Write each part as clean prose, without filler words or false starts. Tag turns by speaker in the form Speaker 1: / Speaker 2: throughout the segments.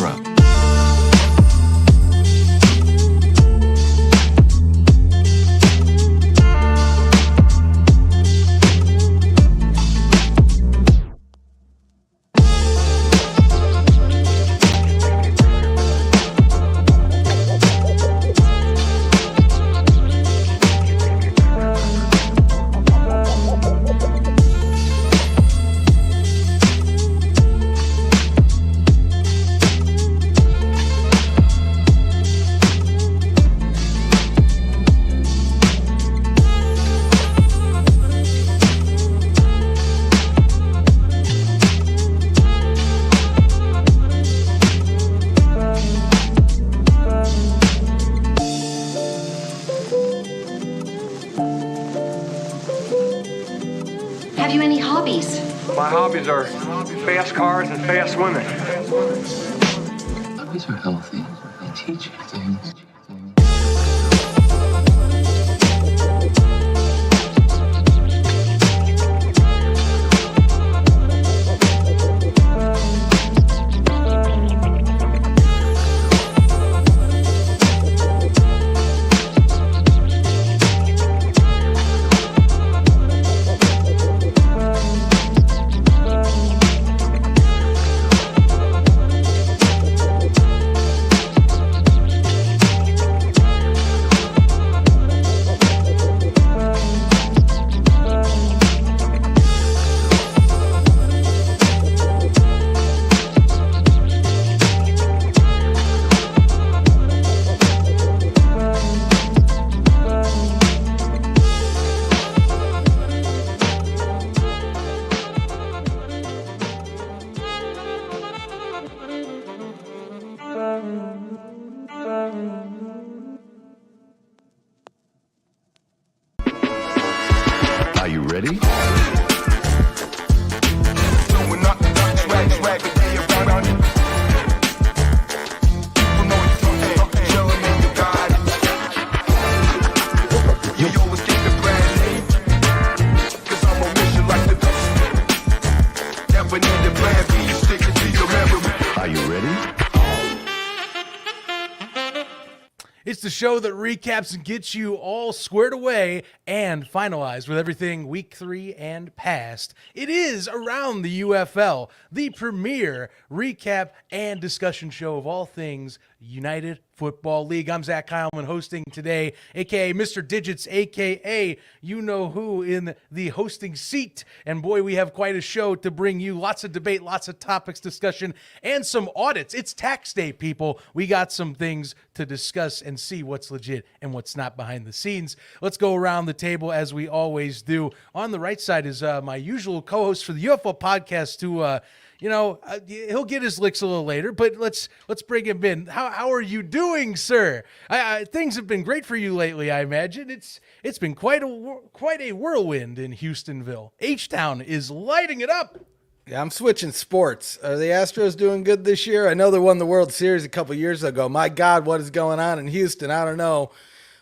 Speaker 1: up.
Speaker 2: Have you any hobbies?
Speaker 3: My hobbies are fast cars and fast women.
Speaker 1: Hobbies are healthy. They teach you things. Are you ready? Are you ready?
Speaker 4: It's the show that recaps and gets you all squared away and finalized with everything week 3 and past. It is Around the UFL, the premier recap and discussion show of all things United Football League. I'm Zach Kyleman hosting today, a.k.a. Mr. Digits, a.k.a. you know who in the hosting seat. And boy, we have quite a show to bring you. Lots of debate, lots of topics, discussion, and some audits. It's tax day, people. We got some things to discuss and see what's legit and what's not behind the scenes. Let's go around the table as we always do. On the right side is my usual co-host for the UFL podcast who he'll get his licks a little later, but let's bring him in. How are you doing, sir? Things have been great for you lately, I imagine. It's been quite a whirlwind in Houstonville. H-Town is lighting it up.
Speaker 5: Yeah, I'm switching sports. Are the Astros doing good this year? I know they won the World Series a couple years ago. My God, what is going on in Houston? I don't know.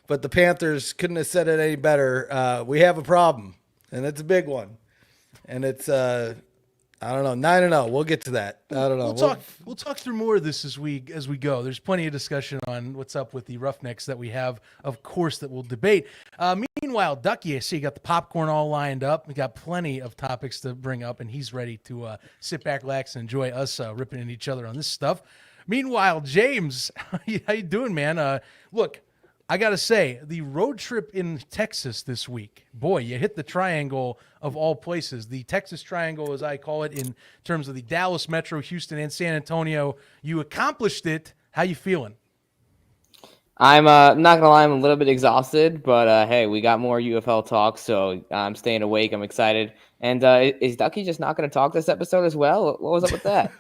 Speaker 5: But the Panthers couldn't have said it any better. We have a problem, and it's a big one. And it's I don't know, 9-0. We'll get to that. I don't know.
Speaker 4: We'll talk through more of this as we go. There's plenty of discussion on what's up with the Roughnecks that we have, of course, that we'll debate. Meanwhile, Ducky, I see you got the popcorn all lined up. We got plenty of topics to bring up, and he's ready to sit back, relax, and enjoy us ripping at each other on this stuff. Meanwhile, James, how you doing, man? Look, I got to say, the road trip in Texas this week, boy, you hit the triangle of all places. The Texas Triangle, as I call it, in terms of the Dallas Metro, Houston, and San Antonio. You accomplished it. How you feeling?
Speaker 6: I'm not going to lie, I'm a little bit exhausted, but hey, we got more UFL talk, so I'm staying awake. I'm excited. And is Ducky just not going to talk this episode as well? What was up with that?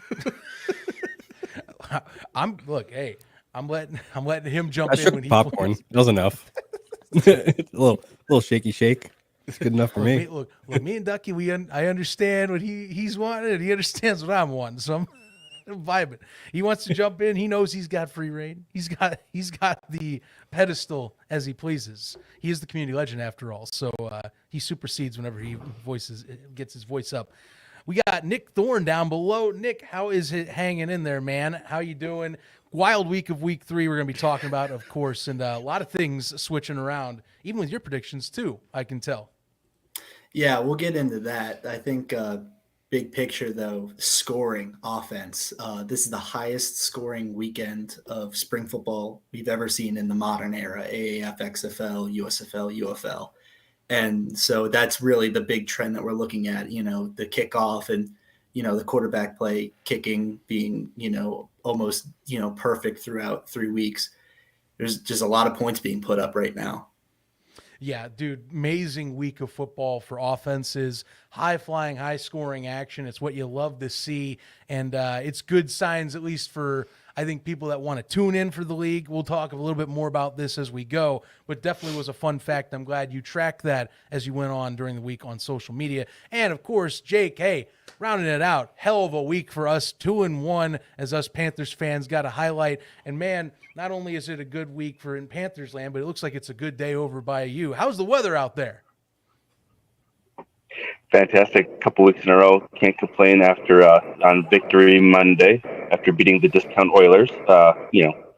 Speaker 4: I'm letting him jump in when he
Speaker 7: popcorn. That was enough. A little shaky shake. It's good enough for me.
Speaker 4: Look, me and Ducky, I understand what he's wanting, and he understands what I'm wanting. So I'm vibing. He wants to jump in. He knows he's got free reign. He's got the pedestal as he pleases. He is the community legend after all. So he supersedes whenever he gets his voice up. We got Nick Thorne down below. Nick, how is it hanging in there, man? How you doing? Wild week of week 3 we're going to be talking about, of course, and a lot of things switching around, even with your predictions too, I can tell.
Speaker 2: Yeah, we'll get into that. I think big picture, though, scoring offense. This is the highest scoring weekend of spring football we've ever seen in the modern era, AAF, XFL, USFL, UFL. And so that's really the big trend that we're looking at, the kickoff and, the quarterback play kicking being, almost, perfect throughout 3 weeks. There's just a lot of points being put up right now.
Speaker 4: Yeah, dude, amazing week of football for offenses, high-flying, high-scoring action. It's what you love to see, and it's good signs, at least for, I think, people that want to tune in for the league. We'll talk a little bit more about this as we go, but definitely was a fun fact. I'm glad you tracked that as you went on during the week on social media. And, of course, Jake, hey, rounding it out, hell of a week for us, 2-1 as us Panthers fans got a highlight. And, man, not only is it a good week for in Panthers land, but it looks like it's a good day over by you. How's the weather out there?
Speaker 8: Fantastic. Couple weeks in a row. Can't complain after on Victory Monday after beating the Discount Oilers.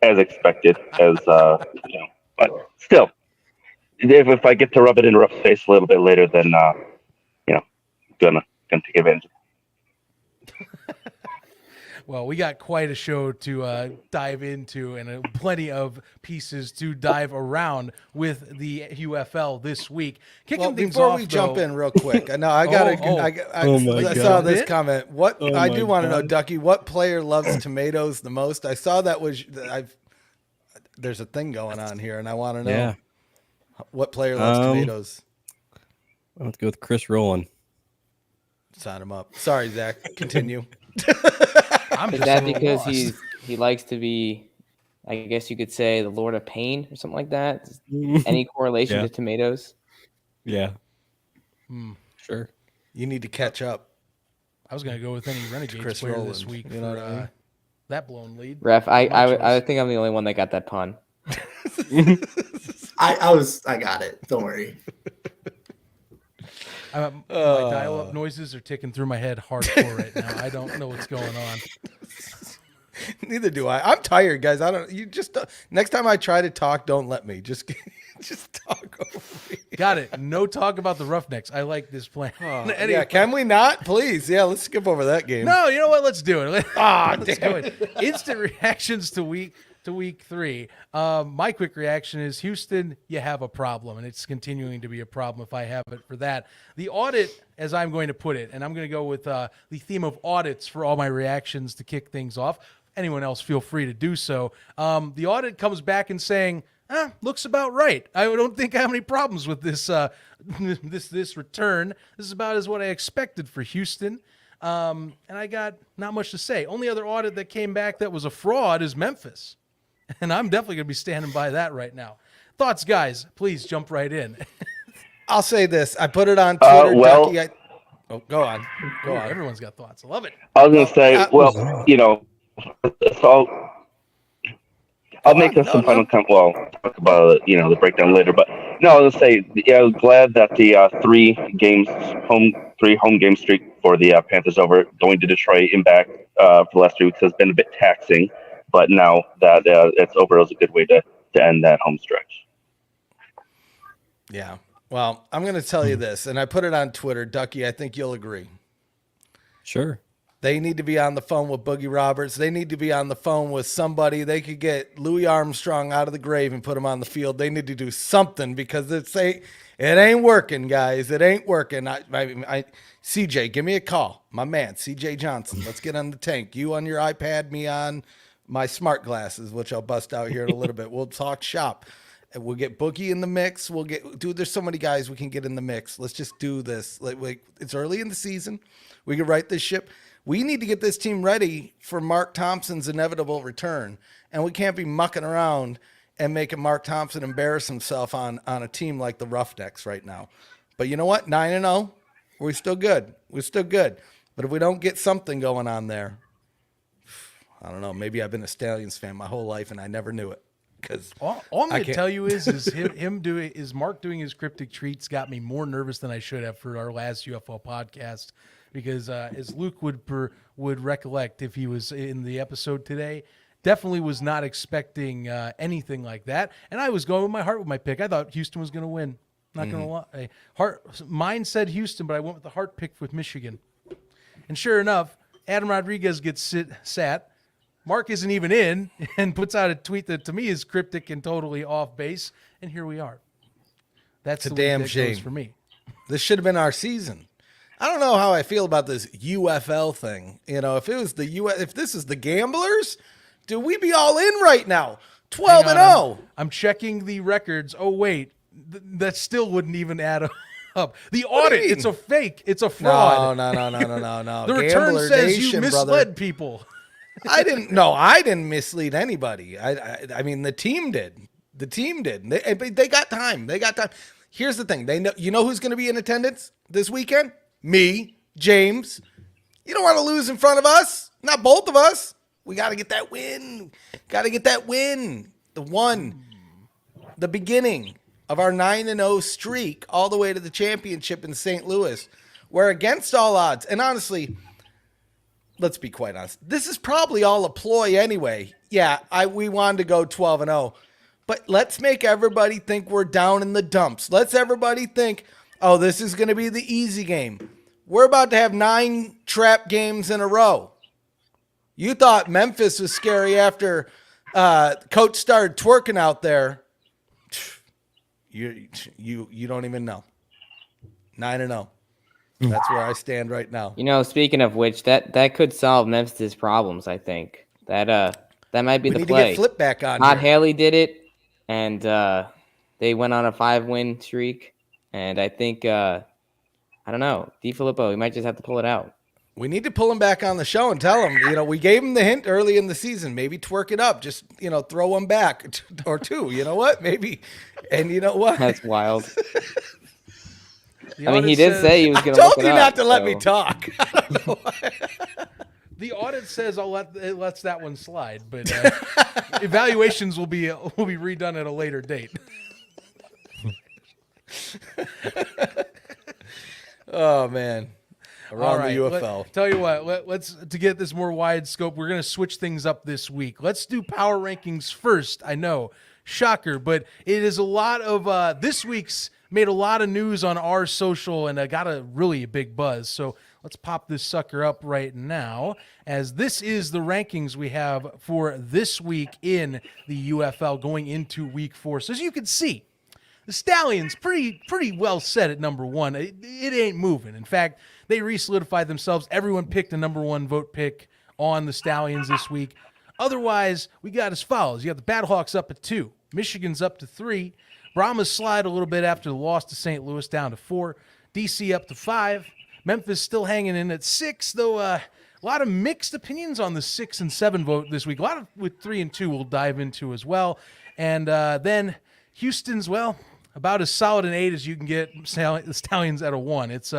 Speaker 8: As expected. But still, if I get to rub it in rough face a little bit later, then gonna take advantage of it.
Speaker 4: Well, we got quite a show to dive into and plenty of pieces to dive around with the UFL this week. Kicking things
Speaker 5: before
Speaker 4: off,
Speaker 5: we jump in real quick, I know I
Speaker 7: my
Speaker 5: saw
Speaker 7: God.
Speaker 5: this comment. I do want to know, Ducky, what player loves tomatoes the most? I saw there's a thing going on here, and I want to know what player loves tomatoes.
Speaker 7: I'll have to go with Chris Rowland.
Speaker 5: Sign him up. Sorry, Zach. Continue.
Speaker 6: Is that because he likes to be, I guess you could say, the Lord of Pain or something like that? Any correlation to tomatoes?
Speaker 7: Yeah. Sure.
Speaker 5: You need to catch up.
Speaker 4: I was going to go with any Renegades
Speaker 5: Chris
Speaker 4: player
Speaker 5: Rowland,
Speaker 4: this week
Speaker 5: you know
Speaker 4: for
Speaker 5: what I mean?
Speaker 4: that blown lead.
Speaker 6: Ref, I think I'm the only one that got that pun.
Speaker 2: I got it. Don't worry.
Speaker 4: My dial-up noises are ticking through my head hardcore right now. I don't know what's going on.
Speaker 5: Neither do I. I'm tired, guys. Next time I try to talk, don't let me. Just talk over me.
Speaker 4: Got it. No talk about the Roughnecks. I like this plan. Anyway.
Speaker 5: Yeah, can we not? Please. Yeah, let's skip over that game.
Speaker 4: No, you know what? Let's do it. Let's
Speaker 5: damn
Speaker 4: do it. Instant reactions to week 3. My quick reaction is, Houston, you have a problem, and it's continuing to be a problem if I have it for that. The audit, as I'm going to put it, and I'm going to go with the theme of audits for all my reactions to kick things off. Anyone else, feel free to do so. The audit comes back and saying, looks about right. I don't think I have any problems with this this return. This is about as what I expected for Houston. And I got not much to say. Only other audit that came back that was a fraud is Memphis. And I'm definitely going to be standing by that right now. Thoughts, guys? Please jump right in.
Speaker 5: I'll say this. I put it on Twitter. Ducky, go on.
Speaker 4: Everyone's got thoughts. I love it.
Speaker 8: I was going to say, so I'll make us some final comment. Well, talk about the breakdown later. But no, I was going to say, I'm glad that the 3 home game streak for the Panthers over, going to Detroit and back for the last 3 weeks has been a bit taxing. But now that it's over, it was a good way to end that home stretch.
Speaker 5: Yeah. Well, I'm going to tell you this, and I put it on Twitter. Ducky, I think you'll agree.
Speaker 7: Sure.
Speaker 5: They need to be on the phone with Boogie Roberts. They need to be on the phone with somebody. They could get Louis Armstrong out of the grave and put him on the field. They need to do something because it ain't working, guys. It ain't working. CJ, give me a call. My man, CJ Johnson. Let's get on the tank. You on your iPad, me on my smart glasses, which I'll bust out here in a little bit. We'll talk shop. And we'll get Boogie in the mix. There's so many guys we can get in the mix. Let's just do this. It's early in the season. We can right this ship. We need to get this team ready for Mark Thompson's inevitable return. And we can't be mucking around and making Mark Thompson embarrass himself on a team like the Roughnecks right now. But you know what? 9-0. We're still good. But if we don't get something going on there, I don't know. Maybe I've been a Stallions fan my whole life and I never knew it. Because
Speaker 4: all I'm going to tell you is Mark doing his cryptic treats got me more nervous than I should have for our last UFL podcast, because as Luke would recollect if he was in the episode today, definitely was not expecting anything like that. And I was going with my heart with my pick. I thought Houston was going to win. Not going to lie. Mine said Houston, but I went with the heart pick with Michigan. And sure enough, Adam Rodriguez gets sat. Mark isn't even in and puts out a tweet that to me is cryptic and totally off base. And here we are. That's
Speaker 5: a
Speaker 4: the
Speaker 5: damn
Speaker 4: week that
Speaker 5: shame
Speaker 4: goes for me.
Speaker 5: This should have been our season. I don't know how I feel about this UFL thing. If it was if this is the Gamblers, do we be all in right now? 12-0.
Speaker 4: I'm checking the records. Oh wait, that still wouldn't even add up. The audit, it's a fake. It's a fraud.
Speaker 5: No.
Speaker 4: The return
Speaker 5: Gambler
Speaker 4: says
Speaker 5: Nation,
Speaker 4: you misled
Speaker 5: brother.
Speaker 4: people.
Speaker 5: I didn't mislead anybody. I mean, the team did. The team did. They got time. Here's the thing. They know. You know who's going to be in attendance this weekend? Me, James. You don't want to lose in front of us. Not both of us. We got to get that win. The beginning of our 9-0 streak all the way to the championship in St. Louis. We're against all odds. And honestly, let's be quite honest. This is probably all a ploy anyway. Yeah, we wanted to go 12-0. But let's make everybody think we're down in the dumps. Let's everybody think, oh, this is going to be the easy game. We're about to have 9 trap games in a row. You thought Memphis was scary after coach started twerking out there. You don't even know. 9-0. That's where I stand right now.
Speaker 6: Speaking of which, that could solve Memphis' problems. I think that might be
Speaker 5: we
Speaker 6: the
Speaker 5: need
Speaker 6: play.
Speaker 5: To get Flip back on.
Speaker 6: Todd Haley did it, and they went on a 5-win streak. And I think I don't know, DiFilippo, we might just have to pull it out.
Speaker 5: We need to pull him back on the show and tell him, we gave him the hint early in the season. Maybe twerk it up. Just, throw one back or two. You know what? Maybe. And you know what?
Speaker 6: That's wild. He did say he was going to look it up.
Speaker 5: I told you not to let me talk. I don't know why.
Speaker 4: The audit says it lets that one slide, but evaluations will be redone at a later date.
Speaker 5: Oh, man. Around the UFL.
Speaker 4: Tell you what, let's to get this more wide scope, we're going to switch things up this week. Let's do power rankings first. I know, shocker, but it is a lot of this week's made a lot of news on our social and got a really big buzz. So let's pop this sucker up right now, as this is the rankings we have for this week in the UFL going into week 4. So as you can see, the Stallions pretty well set at number 1. It ain't moving. In fact, they re-solidified themselves. Everyone picked a number 1 vote pick on the Stallions this week. Otherwise, we got as follows. You got the Battlehawks up at 2. Michigan's up to 3. Brahmas slide a little bit after the loss to St. Louis down to 4. DC up to 5. Memphis still hanging in at 6, though a lot of mixed opinions on the 6 and 7 vote this week. A lot of with 3 and 2 we'll dive into as well. And then Houston's, about as solid an 8 as you can get. The Stallions at a 1. It's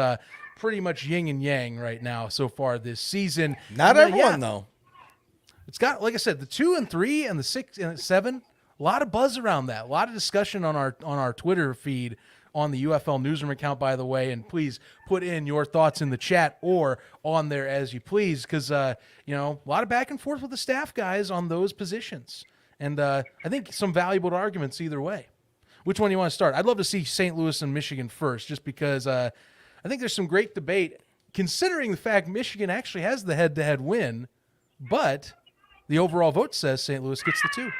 Speaker 4: pretty much yin and yang right now so far this season.
Speaker 5: Not everyone, though.
Speaker 4: It's got, like I said, the 2 and 3 and the 6 and 7. A lot of buzz around that. A lot of discussion on our Twitter feed on the UFL newsroom account, by the way. And please put in your thoughts in the chat or on there as you please, because a lot of back and forth with the staff guys on those positions. And I think some valuable arguments either way. Which one do you want to start? I'd love to see St. Louis and Michigan first, just because I think there's some great debate, considering the fact Michigan actually has the head-to-head win, but the overall vote says St. Louis gets the 2.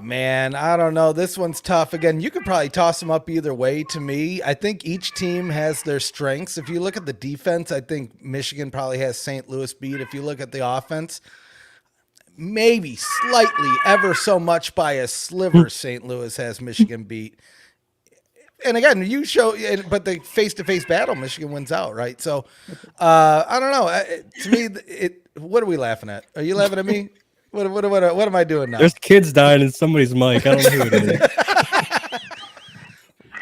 Speaker 5: Man, I don't know. This one's tough. Again, you could probably toss them up either way to me. I think each team has their strengths. If you look at the defense, I think Michigan probably has St. Louis beat. If you look at the offense, maybe slightly, ever so much by a sliver, St. Louis has Michigan beat. And again, but the face-to-face battle, Michigan wins out, right? So, I don't know. To me, what are we laughing at? Are you laughing at me? What am I doing now?
Speaker 7: There's kids dying in somebody's mic. I don't know who it is.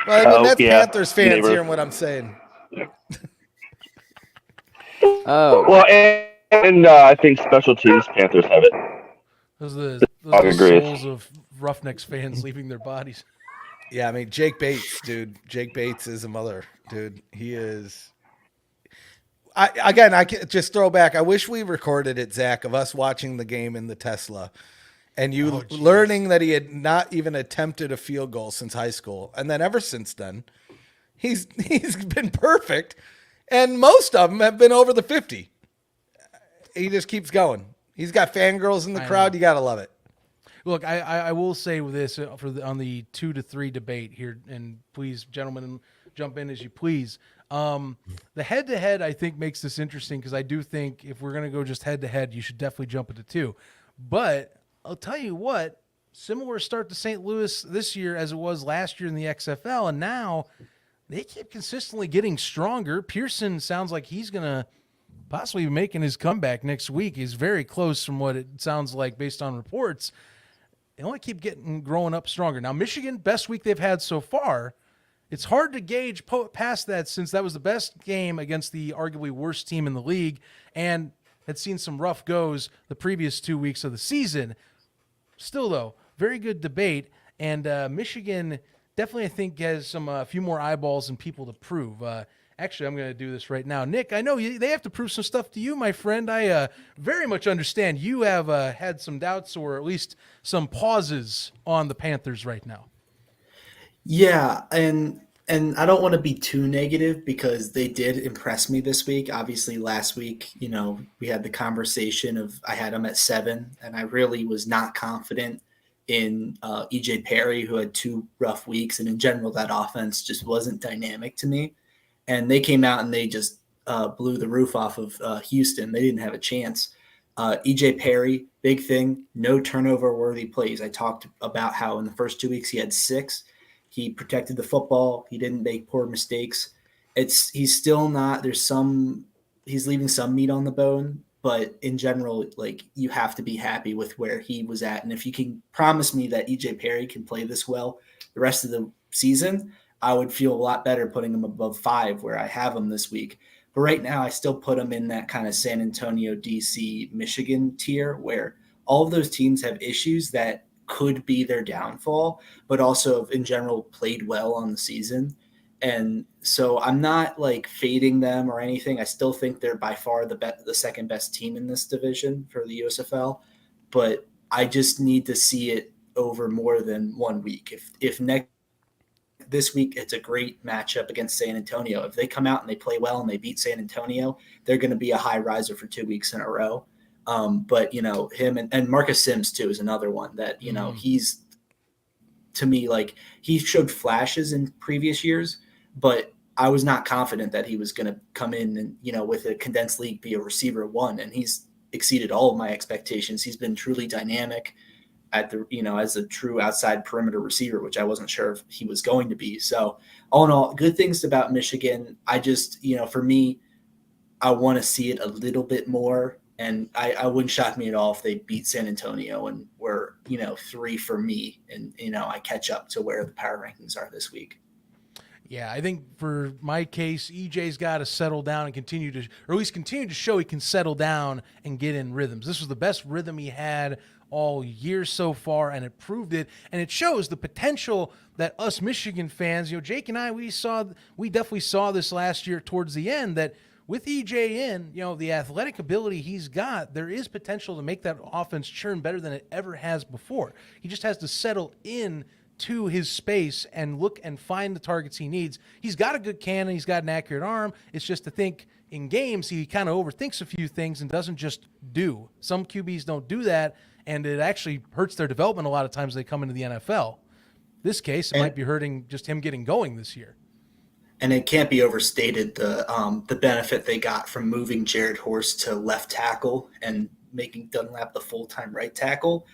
Speaker 5: Well, that's Panthers fans hearing what I'm saying.
Speaker 6: Oh.
Speaker 8: Well, and I think special teams Panthers have it.
Speaker 4: Those are the souls of Roughnecks fans leaving their bodies.
Speaker 5: Yeah, I mean, Jake Bates, dude. Jake Bates is a mother, dude. He is. I can just throw back. I wish we recorded it, Zach, of us watching the game in the Tesla and you
Speaker 4: Oh, geez.
Speaker 5: learning that he had not even attempted a field goal since high school. And then ever since then, he's been perfect. And most of them have been over the 50. He just keeps going. He's got fangirls in the crowd. You got to love it.
Speaker 4: Look, I will say with this on the 2-3 debate here, and please, gentlemen, jump in as you please. The head-to-head, I think, makes this interesting because I do think if we're going to go just head-to-head, you should definitely jump into 2. But I'll tell you what, similar start to St. Louis this year as it was last year in the XFL, and now they keep consistently getting stronger. Pearson sounds like he's going to possibly be making his comeback next week. He's very close from what it sounds like based on reports. They only keep growing up stronger. Now, Michigan, best week they've had so far. It's hard to gauge past that since that was the best game against the arguably worst team in the league and had seen some rough goes the previous 2 weeks of the season. Still, though, very good debate. And Michigan definitely, I think, has a few more eyeballs and people to prove. Actually, I'm going to do this right now. Nick, I know they have to prove some stuff to you, my friend. I very much understand you have had some doubts or at least some pauses on the Panthers right now.
Speaker 2: Yeah, and I don't want to be too negative because they did impress me this week. Obviously, last week, we had the conversation of I had them at 7, and I really was not confident in EJ Perry, who had 2 rough weeks, and in general, that offense just wasn't dynamic to me. And they came out and they just blew the roof off of Houston. They didn't have a chance. EJ Perry, big thing, no turnover-worthy plays. I talked about how in the first 2 weeks he had 6. He protected the football. He didn't make poor mistakes. He's still not. He's leaving some meat on the bone, but in general, like you have to be happy with where he was at. And if you can promise me that EJ Perry can play this well the rest of the season, I would feel a lot better putting him above 5 where I have him this week. But right now I still put him in that kind of San Antonio, DC, Michigan tier where all of those teams have issues that could be their downfall, but also in general played well on the season. And so I'm not like fading them or anything. I still think they're by far the second best team in this division for the USFL, but I just need to see it over more than 1 week. If this week it's a great matchup against San Antonio. If they come out and they play well and they beat San Antonio, they're going to be a high riser for 2 weeks in a row. But him and Marcus Sims too is another one that he's, to me, like he showed flashes in previous years, but I was not confident that he was going to come in and with a condensed league be a receiver 1, and he's exceeded all of my expectations. He's been truly dynamic at the as a true outside perimeter receiver, which I wasn't sure if he was going to be. So all in all, good things about Michigan. I just for me, I want to see it a little bit more. And I wouldn't shock me at all if they beat San Antonio and were, 3 for me. And, I catch up to where the power rankings are this week.
Speaker 4: Yeah, I think for my case, EJ's got to settle down and continue to show he can settle down and get in rhythms. This was the best rhythm he had all year so far, and it proved it. And it shows the potential that us Michigan fans, Jake and I, we definitely saw this last year towards the end that with EJ in, the athletic ability he's got, there is potential to make that offense churn better than it ever has before. He just has to settle in to his space and look and find the targets he needs. He's got a good cannon. He's got an accurate arm. It's just to think in games, he kind of overthinks a few things and doesn't just do. Some QBs don't do that, and it actually hurts their development a lot of times they come into the NFL. This case, it might be hurting just him getting going this year.
Speaker 2: And it can't be overstated the benefit they got from moving Jared Horst to left tackle and making Dunlap the full-time right tackle.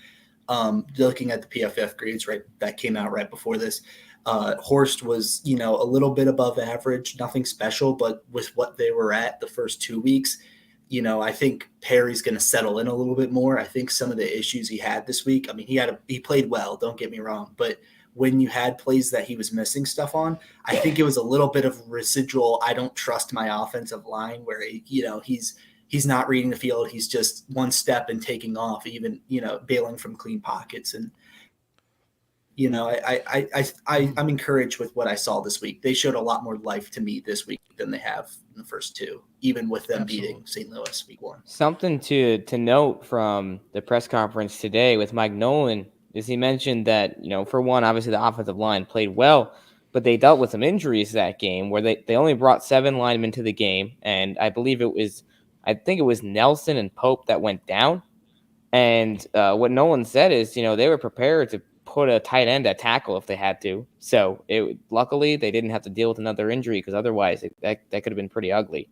Speaker 2: Looking at the PFF grades that came out right before this, Horst was a little bit above average, nothing special, but with what they were at the first 2 weeks, I think Perry's going to settle in a little bit more. I think some of the issues he had this week, I mean, he played well, don't get me wrong, but when you had plays that he was missing stuff on, I think it was a little bit of residual. I don't trust my offensive line where he's not reading the field. He's just one step and taking off, even, bailing from clean pockets. And, I'm encouraged with what I saw this week. They showed a lot more life to me this week than they have in the first two, even with them beating St. Louis week 1.
Speaker 6: Something to note from the press conference today with Mike Nolan is he mentioned that, for one, obviously the offensive line played well, but they dealt with some injuries that game where they only brought 7 linemen to the game. And I think it was Nelson and Pope that went down. And what Nolan said is, they were prepared to put a tight end at tackle if they had to. So luckily they didn't have to deal with another injury because otherwise that could have been pretty ugly.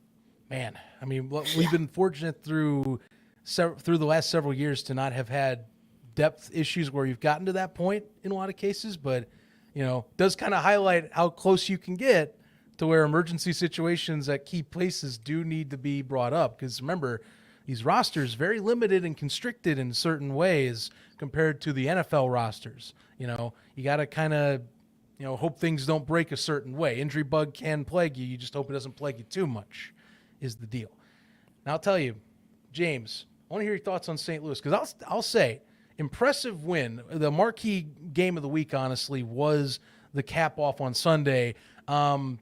Speaker 4: Man, I mean, we've been fortunate through the last several years to not have had depth issues where you've gotten to that point in a lot of cases, but does kind of highlight how close you can get to where emergency situations at key places do need to be brought up. Because remember, these rosters very limited and constricted in certain ways compared to the NFL rosters. You got to kind of hope things don't break a certain way. Injury bug can plague you. You just hope it doesn't plague you too much is the deal. Now I'll tell you, James, I want to hear your thoughts on St. Louis because I'll say impressive win. The marquee game of the week, honestly, was the cap off on Sunday. And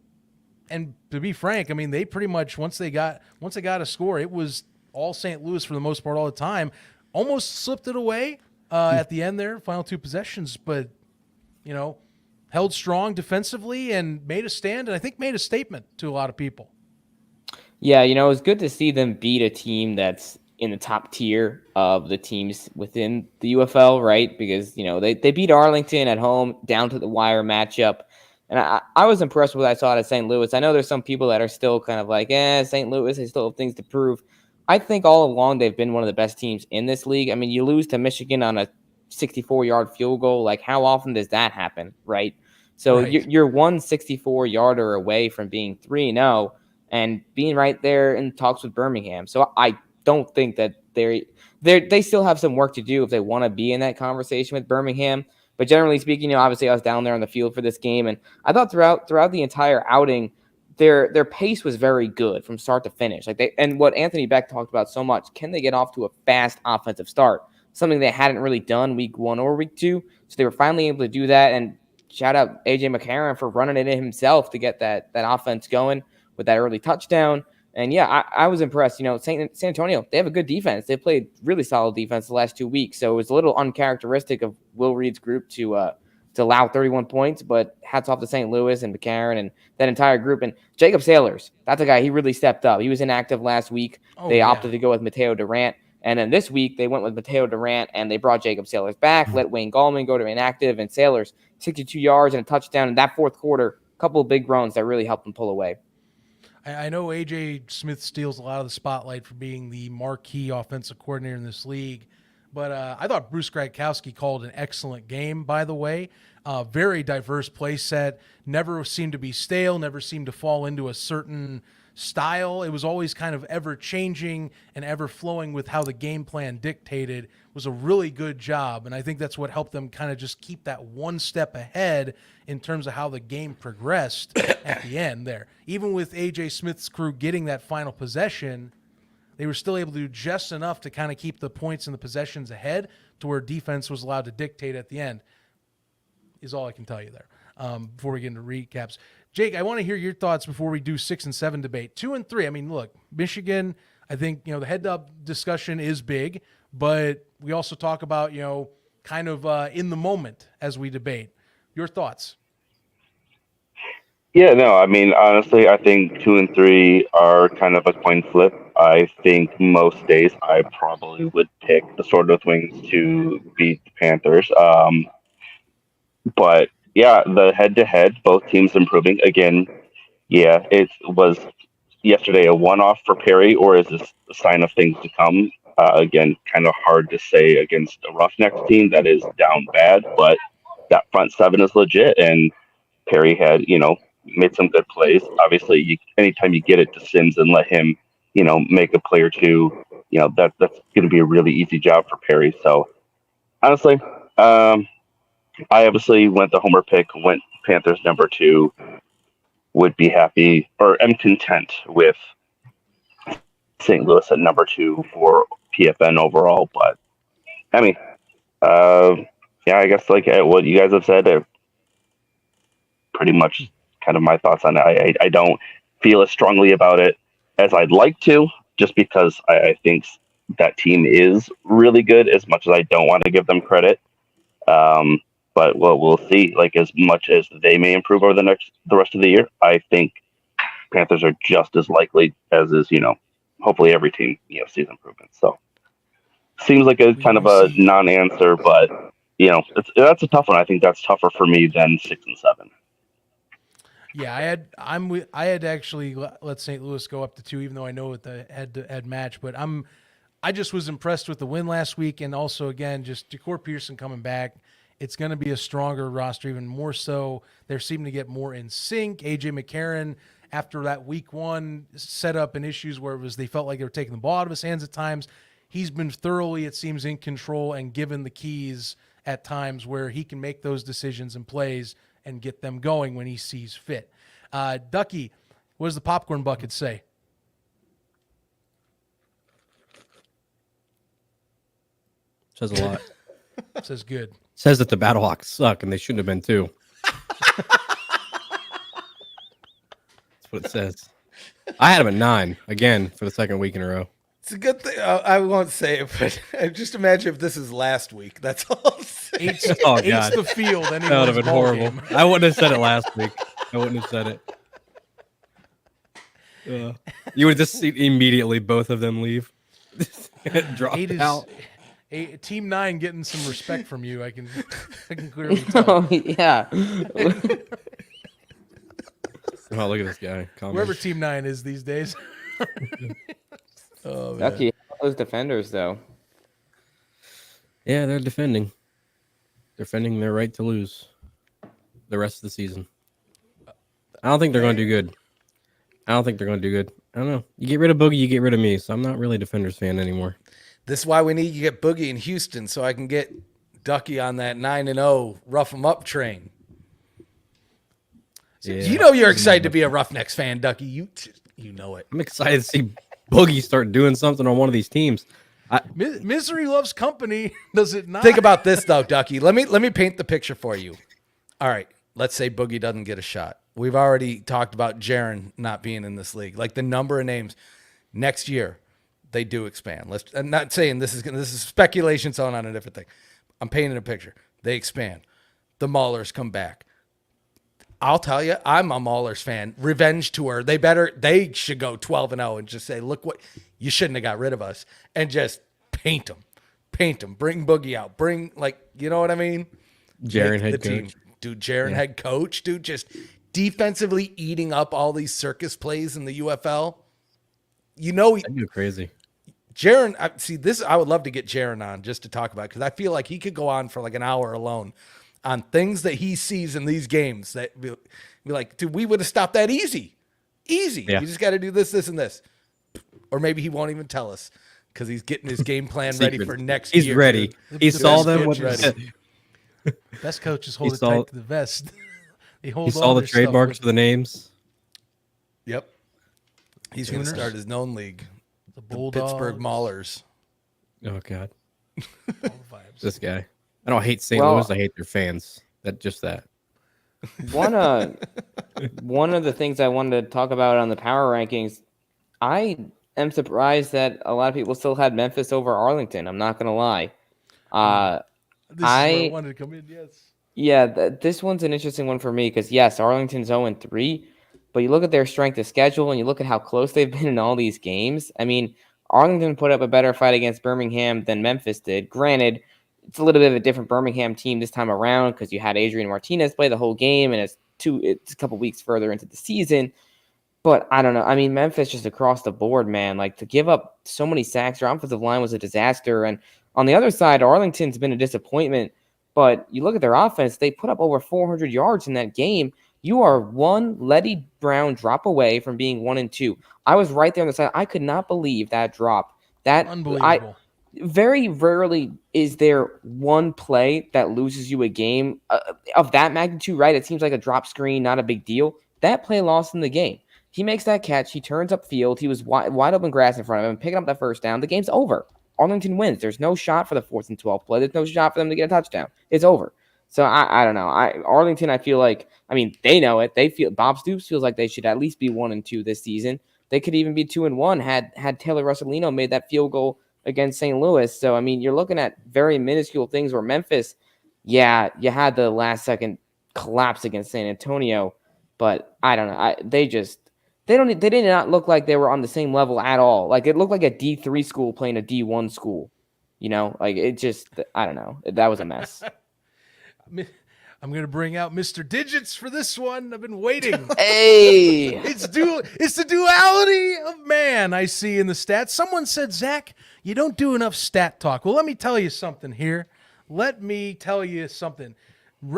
Speaker 4: to be frank, I mean, they pretty much once they got a score, it was all St. Louis for the most part all the time. Almost slipped it away at the end there, final 2 possessions, but held strong defensively and made a stand, and I think made a statement to a lot of people.
Speaker 6: Yeah, it was good to see them beat a team that's in the top tier of the teams within the UFL, right? Because, they beat Arlington at home down to the wire matchup. And I was impressed with what I saw at St. Louis. I know there's some people that are still kind of like, St. Louis, they still have things to prove. I think all along they've been one of the best teams in this league. I mean, you lose to Michigan on a 64-yard field goal. Like, how often does that happen, right? So
Speaker 4: right.
Speaker 6: You're 164-yarder away from being 3-0 and being right there in talks with Birmingham. So I don't think that they still have some work to do if they want to be in that conversation with Birmingham. But generally speaking, obviously I was down there on the field for this game, and I thought throughout the entire outing, their pace was very good from start to finish. And what Anthony Beck talked about so much, can they get off to a fast offensive start? Something they hadn't really done week 1 or week 2. So they were finally able to do that. And shout out AJ McCarron for running it in himself to get that offense going with that early touchdown. And yeah, I was impressed. San Antonio, they have a good defense. They played really solid defense the last 2 weeks. So it was a little uncharacteristic of Will Reed's group to allow 31 points, but hats off to St. Louis and McCarron and that entire group. And Jacob Sailors, that's a guy, he really stepped up. He was inactive last week. They opted to go with Mateo Durant. And then this week they went with Mateo Durant and they brought Jacob Sailors back, let Wayne Gallman go to inactive, and Sailors 62 yards and a touchdown in that fourth quarter. A couple of big runs that really helped them pull away.
Speaker 4: I know A.J. Smith steals a lot of the spotlight for being the marquee offensive coordinator in this league, but I thought Bruce Gradkowski called an excellent game, by the way. Very diverse play set, never seemed to be stale, never seemed to fall into a certain style. It was always kind of ever-changing and ever-flowing with how the game plan dictated. It was a really good job, and I think that's what helped them kind of just keep that one step ahead in terms of how the game progressed at the end there. Even with A.J. Smith's crew getting that final possession, they were still able to do just enough to kind of keep the points and the possessions ahead to where defense was allowed to dictate at the end, is all I can tell you there before we get into recaps. Jake, I want to hear your thoughts before we do 6 and 7 debate. 2 and 3, I mean, look, Michigan, I think, the head-up discussion is big, but we also talk about, kind of in the moment as we debate. Your thoughts?
Speaker 8: Yeah, no, I mean, honestly, I think 2 and 3 are kind of a coin flip. I think most days I probably would pick the Sword of Wings to beat the Panthers. But yeah, the head-to-head, both teams improving. Again, yeah, it was yesterday a one-off for Perry, or is this a sign of things to come? Again, kind of hard to say against a Roughnecks team that is down bad, but that front seven is legit, and Perry had, made some good plays. Obviously, anytime you get it to Sims and let him, make a play or two, that's going to be a really easy job for Perry. So, honestly, I obviously went the homer pick, went Panthers number 2, would be happy, or am content with St. Louis at number 2 for PFN overall. But, I mean, yeah, I guess like what you guys have said, pretty much kind of my thoughts on it. I don't feel as strongly about it as I'd like to, just because I think that team is really good. As much as I don't want to give them credit, but we'll see. Like as much as they may improve over the rest of the year, I think Panthers are just as likely as is hopefully every team sees improvement. So seems like a kind of a non-answer, but that's a tough one. I think that's tougher for me than 6 and 7.
Speaker 4: Yeah, I had actually let St. Louis go up to 2, even though I know it the head-to-head match. But I just was impressed with the win last week, and also again just Decor Pearson coming back. It's going to be a stronger roster, even more so. They're seeming to get more in sync. AJ McCarron, after that week 1 setup and issues where they felt like they were taking the ball out of his hands at times, he's been thoroughly, it seems, in control and given the keys at times where he can make those decisions and plays and get them going when he sees fit. Ducky, what does the popcorn bucket say?
Speaker 7: Says a lot.
Speaker 4: Says good.
Speaker 7: Says that the Battlehawks suck and they shouldn't have been too. That's what it says. I had him at 9 again for the second week in a row.
Speaker 5: It's a good thing. I won't say it, but just imagine if this is last week. That's all I'm saying.
Speaker 4: Eight's
Speaker 7: God.
Speaker 4: the field.
Speaker 7: That would have been horrible. I wouldn't have said it last week. I wouldn't have said it. You would just see immediately both of them leave. Drop out.
Speaker 4: Team 9 getting some respect from you. I can clearly tell.
Speaker 6: Oh, yeah.
Speaker 7: Oh, look at this guy.
Speaker 4: Wherever Team 9 is these days.
Speaker 5: Oh, man.
Speaker 6: Lucky those defenders, though.
Speaker 7: Yeah, they're defending their right to lose the rest of the season. I don't think they're going to do good. I don't know. You get rid of Boogie, you get rid of me. So I'm not really a Defenders fan anymore.
Speaker 5: This is why we need to get Boogie in Houston so I can get Ducky on that 9-0 rough 'em up train.
Speaker 7: Yeah.
Speaker 5: You know you're excited to be a Roughnecks fan, Ducky. You know it.
Speaker 7: I'm excited to see Boogie start doing something on one of these teams.
Speaker 4: Misery loves company, does it not?
Speaker 5: Think about this though, Ducky. Let me paint the picture for you. All right, let's say Boogie doesn't get a shot. We've already talked about Jaron not being in this league. Like the number of names next year, they do expand. I'm not saying this is speculation, so on a different thing. I'm painting a picture. They expand. The Maulers come back. I'll tell you, I'm a Maulers fan. Revenge tour. They should go 12-0 and just say, look what you shouldn't have got rid of us, and just paint them. Bring Boogie out. Bring, like, you know what I mean?
Speaker 7: Jaron head coach.
Speaker 5: Dude, Jaron head coach. Dude, just defensively eating up all these circus plays in the UFL. You know,
Speaker 7: That'd be crazy.
Speaker 5: Jaron, I would love to get Jaron on just to talk about, because I feel like he could go on for like an hour alone on things that he sees in these games that be like, dude, we would have stopped that easy. Yeah. You just got to do this, this, and this. Or maybe he won't even tell us because he's getting his game plan ready for next year.
Speaker 7: He's ready. He saw them.
Speaker 4: Best coaches hold it tight to the vest.
Speaker 7: He saw the trademarks for the names.
Speaker 5: Yep. He's going to start his known league.
Speaker 4: The Bulldogs.
Speaker 5: Pittsburgh Maulers.
Speaker 7: Oh, God.
Speaker 4: All the vibes.
Speaker 7: This guy. I don't hate St. Louis. I hate their fans. That.
Speaker 6: One of the things I wanted to talk about on the power rankings, I am surprised that a lot of people still had Memphis over Arlington. I'm not going to lie.
Speaker 4: This is where I wanted to come in, yes.
Speaker 6: Yeah, this one's an interesting one for me because, yes, Arlington's 0-3, but you look at their strength of schedule and you look at how close they've been in all these games. I mean, Arlington put up a better fight against Birmingham than Memphis did. Granted, it's a little bit of a different Birmingham team this time around because you had Adrian Martinez play the whole game, and it's a couple weeks further into the season. But I don't know. I mean, Memphis just across the board, man. Like, to give up so many sacks, their offensive line was a disaster. And on the other side, Arlington's been a disappointment. But you look at their offense, they put up over 400 yards in that game. You are one Letty Brown drop away from being 1-2. I was right there on the side. I could not believe that drop.
Speaker 4: Unbelievable.
Speaker 6: Very rarely is there one play that loses you a game of that magnitude, right? It seems like a drop screen, not a big deal. That play lost in the game. He makes that catch. He turns upfield. He was wide open grass in front of him, picking up that first down. The game's over. Arlington wins. There's no shot for the 4th and 12th play. There's no shot for them to get a touchdown. It's over. So I don't know. Arlington, I feel like, I mean, they know it. They feel Bob Stoops feels like they should at least be 1-2 this season. They could even be 2-1 had Taylor Russolino made that field goal against St. Louis. So I mean, you're looking at very minuscule things where Memphis, yeah, you had the last second collapse against San Antonio, but I don't know. They did not look like they were on the same level at all. Like it looked like a D3 school playing a D1 school. You know, like it just, I don't know. That was a mess.
Speaker 4: I'm going to bring out Mr. Digits for this one. I've been waiting.
Speaker 6: Hey,
Speaker 4: It's the duality of man I see in the stats. Someone said, Zach, you don't do enough stat talk. Well, let me tell you something here.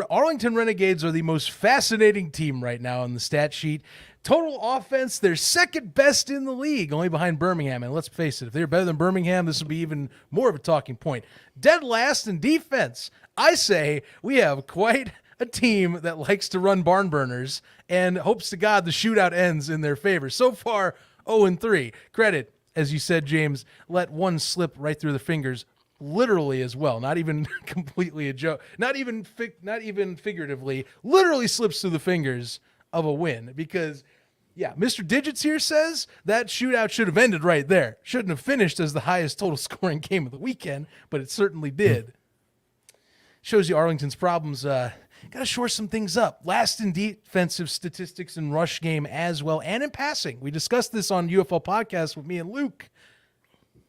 Speaker 4: Arlington Renegades are the most fascinating team right now on the stat sheet. Total offense, they're second best in the league, only behind Birmingham. And let's face it, if they're better than Birmingham, this will be even more of a talking point. Dead last in defense. I say we have quite a team that likes to run barn burners and hopes to God the shootout ends in their favor. So far, 0-3. Credit, as you said, James, let one slip right through the fingers, literally as well. Not even completely a joke. Not even figuratively. Literally slips through the fingers of a win because, yeah, Mr. Digits here says that shootout should have ended right there. Shouldn't have finished as the highest total scoring game of the weekend, but it certainly did. Shows you Arlington's problems. Got to shore some things up. Last in defensive statistics and rush game as well, and in passing. We discussed this on UFL podcast with me and Luke.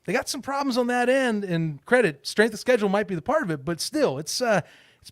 Speaker 4: They got some problems on that end, and credit, strength of schedule might be the part of it, but still, it's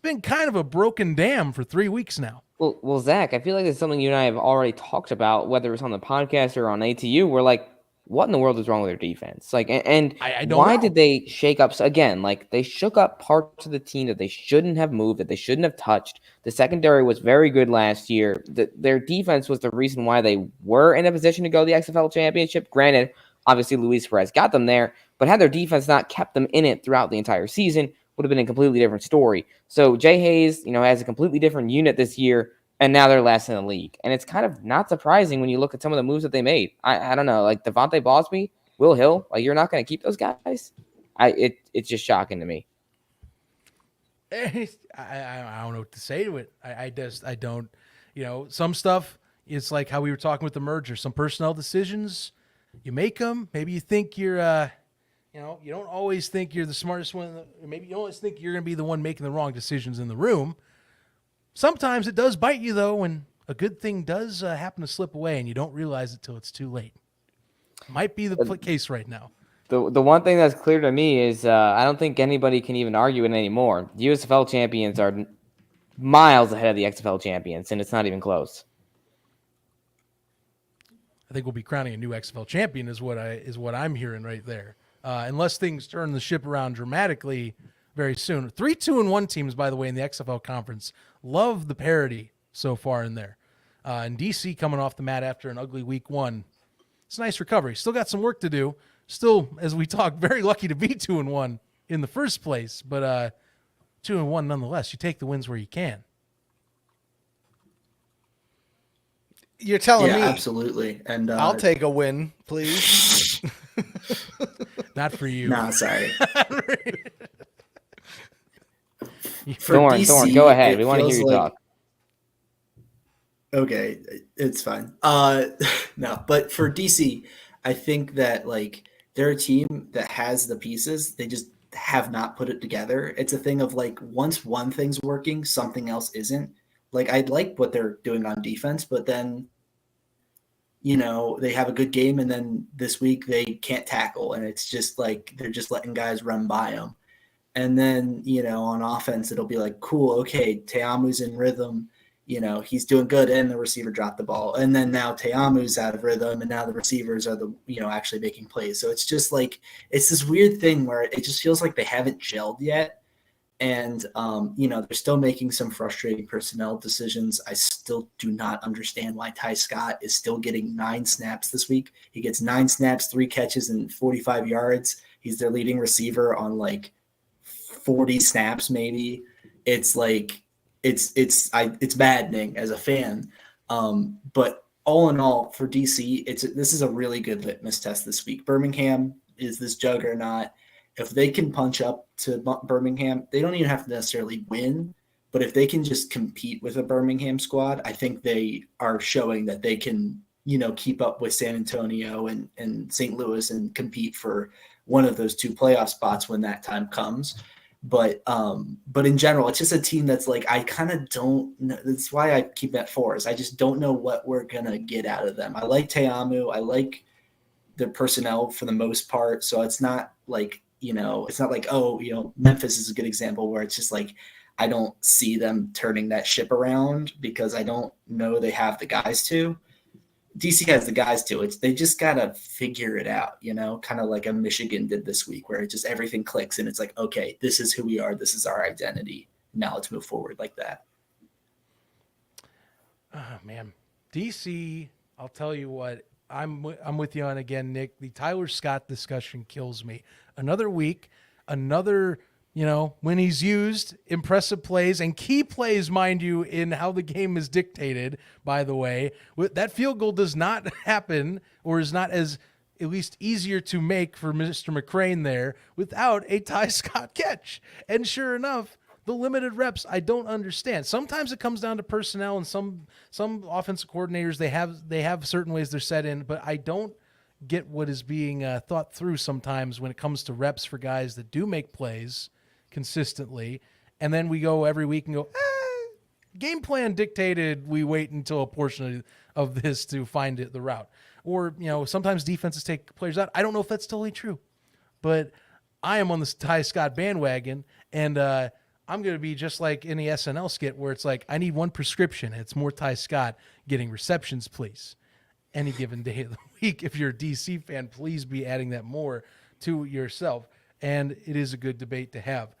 Speaker 4: been kind of a broken dam for 3 weeks now.
Speaker 6: Well, Zach, I feel like it's something you and I have already talked about, whether it's on the podcast or on ATU. We're like, what in the world is wrong with their defense? Like, and
Speaker 4: I don't
Speaker 6: why
Speaker 4: know.
Speaker 6: did they shake up again? Like, they shook up parts of the team that they shouldn't have moved, that they shouldn't have touched. The secondary was very good last year. Their defense was the reason why they were in a position to go to the XFL championship. Granted, obviously Luis Perez got them there, but had their defense not kept them in it throughout the entire season, would have been a completely different story. So Jay Hayes, has a completely different unit this year, and now they're last in the league. And it's kind of not surprising when you look at some of the moves that they made. I don't know, like Devontae Bosby, Will Hill, like you're not going to keep those guys? It's just shocking to me.
Speaker 4: I don't know what to say to it. I don't, some stuff, it's like how we were talking with the merger. Some personnel decisions, you make them. Maybe you think you're, you don't always think you're the smartest one. Maybe you always think you're going to be the one making the wrong decisions in the room. Sometimes it does bite you, though, when a good thing does happen to slip away and you don't realize it till it's too late. Might be the case right now.
Speaker 6: The one thing that's clear to me is I don't think anybody can even argue it anymore. The USFL champions are miles ahead of the XFL champions, and it's not even close.
Speaker 4: I think we'll be crowning a new XFL champion is what I'm hearing right there. Unless things turn the ship around dramatically very soon. 3 2-1 teams, by the way, in the XFL conference. Love the parity so far in there. And DC coming off the mat after an ugly week 1. It's a nice recovery. Still got some work to do. Still, as we talk, very lucky to be 2-1 in the first place. But 2-1 nonetheless. You take the wins where you can.
Speaker 5: You're telling me.
Speaker 2: Absolutely. And
Speaker 5: I'll take a win, please.
Speaker 4: Not for you.
Speaker 2: Nah, sorry.
Speaker 6: Thorn, go ahead. We want to hear you talk.
Speaker 2: Okay, it's fine. No, but for DC, I think that they're a team that has the pieces. They just have not put it together. It's a thing of once one thing's working, something else isn't. I like what they're doing on defense, but then they have a good game, and then this week they can't tackle, and it's just they're just letting guys run by them. And then, on offense, it'll be cool, okay, Teamu's in rhythm, he's doing good, and the receiver dropped the ball. And then now Teamu's out of rhythm, and now the receivers are actually making plays. So it's just it's this weird thing where it just feels like they haven't gelled yet. And, they're still making some frustrating personnel decisions. I still do not understand why Ty Scott is still getting 9 snaps this week. He gets 9 snaps, 3 catches, and 45 yards. He's their leading receiver on 40 snaps, maybe. It's it's maddening as a fan. But all in all, for DC, this is a really good litmus test this week. Birmingham is this juggernaut. if they can punch up to Birmingham, they don't even have to necessarily win. But if they can just compete with a Birmingham squad, I think they are showing that they can, keep up with San Antonio and St. Louis and compete for one of those 2 playoff spots when that time comes. But in general, it's just a team that's like, I kind of don't know. That's why I keep at 4s. I just don't know what we're going to get out of them. I like Teamu. I like their personnel for the most part. So it's not like, it's not like, Memphis is a good example where it's just like, I don't see them turning that ship around because I don't know they have the guys to. DC has the guys to. They just gotta figure it out, kind of like a Michigan did this week, where it just everything clicks and it's like, okay, this is who we are, this is our identity. Now let's move forward like that.
Speaker 4: Oh man, DC. I'll tell you what. I'm with you on again, Nick. The Tyler Scott discussion kills me. Another week, another. When he's used, impressive plays and key plays, mind you, in how the game is dictated, by the way. That field goal does not happen or is not as at least easier to make for Mr. McCrane there without a Ty Scott catch. And sure enough, the limited reps, I don't understand. Sometimes it comes down to personnel and some offensive coordinators, they have certain ways they're set in, but I don't get what is being thought through sometimes when it comes to reps for guys that do make plays consistently, and then we go every week and go, game plan dictated we wait until a portion of this to find the route. Or, sometimes defenses take players out. I don't know if that's totally true, but I am on this Ty Scott bandwagon, and I'm going to be just like in the SNL skit where it's like, I need one prescription. It's more Ty Scott getting receptions, please. Any given day of the week. If you're a DC fan, please be adding that more to yourself. And it is a good debate to have.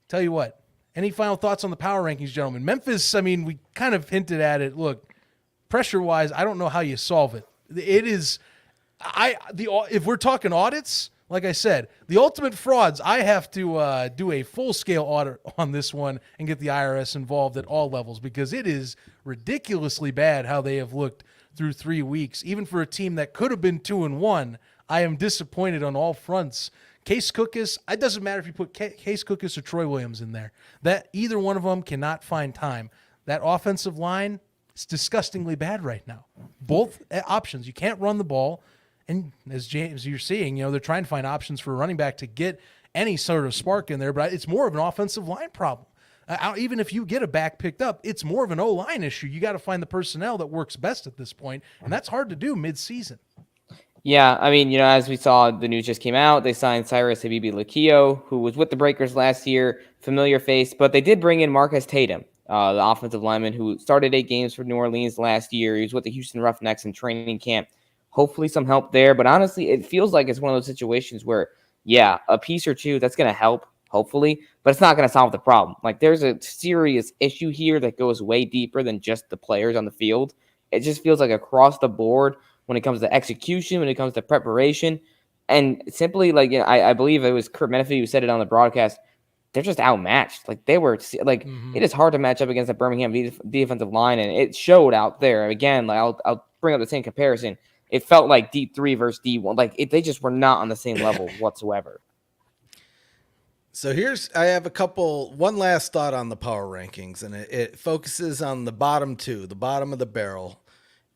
Speaker 4: Tell you what, any final thoughts on the power rankings, gentlemen? Memphis, we kind of hinted at it. Look, pressure-wise, I don't know how you solve it. It is, if we're talking audits, like I said, the ultimate frauds, I have to do a full-scale audit on this one and get the IRS involved at all levels because it is ridiculously bad how they have looked through 3 weeks. Even for a team that could have been 2-1, I am disappointed on all fronts. Case Cookus, it doesn't matter if you put Case Cookus or Troy Williams in there. That either one of them cannot find time. That offensive line is disgustingly bad right now. Both options. You can't run the ball. And as you're seeing, they're trying to find options for a running back to get any sort of spark in there, but it's more of an offensive line problem. Even if you get a back picked up, it's more of an O-line issue. You got to find the personnel that works best at this point, and that's hard to do mid-season.
Speaker 6: Yeah, as we saw, the news just came out. They signed Cyrus Habibi-Lakio, who was with the Breakers last year, familiar face, but they did bring in Marcus Tatum, the offensive lineman who started 8 games for New Orleans last year. He was with the Houston Roughnecks in training camp. Hopefully some help there, but honestly, it feels like it's one of those situations where, yeah, a piece or two, that's going to help, hopefully, but it's not going to solve the problem. Like, there's a serious issue here that goes way deeper than just the players on the field. It just feels like across the board, when it comes to execution, when it comes to preparation, and simply I believe it was Kurt Menefee who said it on the broadcast, they're just outmatched. It is hard to match up against the Birmingham defensive line, and it showed out there. Again, I'll bring up the same comparison. It felt like D3 versus D1. They just were not on the same level whatsoever.
Speaker 5: So I have one last thought on the power rankings, and it focuses on the bottom 2, the bottom of the barrel.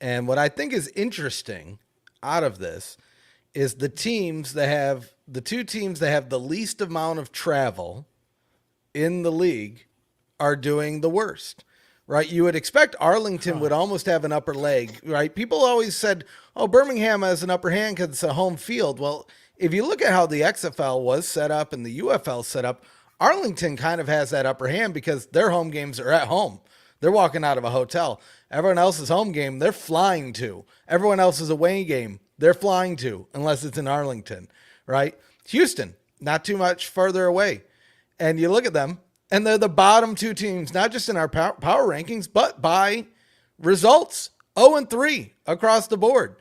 Speaker 5: And what I think is interesting out of this is the 2 teams that have the least amount of travel in the league are doing the worst, right? You would expect Arlington would almost have an upper leg, right? People always said, oh, Birmingham has an upper hand because it's a home field. Well, if you look at how the XFL was set up and the UFL set up, Arlington kind of has that upper hand because their home games are at home. They're walking out of a hotel. Everyone else's home game, they're flying to. Everyone else's away game, they're flying to, unless it's in Arlington, right? Houston, not too much further away. And you look at them, and they're the bottom 2 teams, not just in our power rankings, but by results. 0-3 across the board.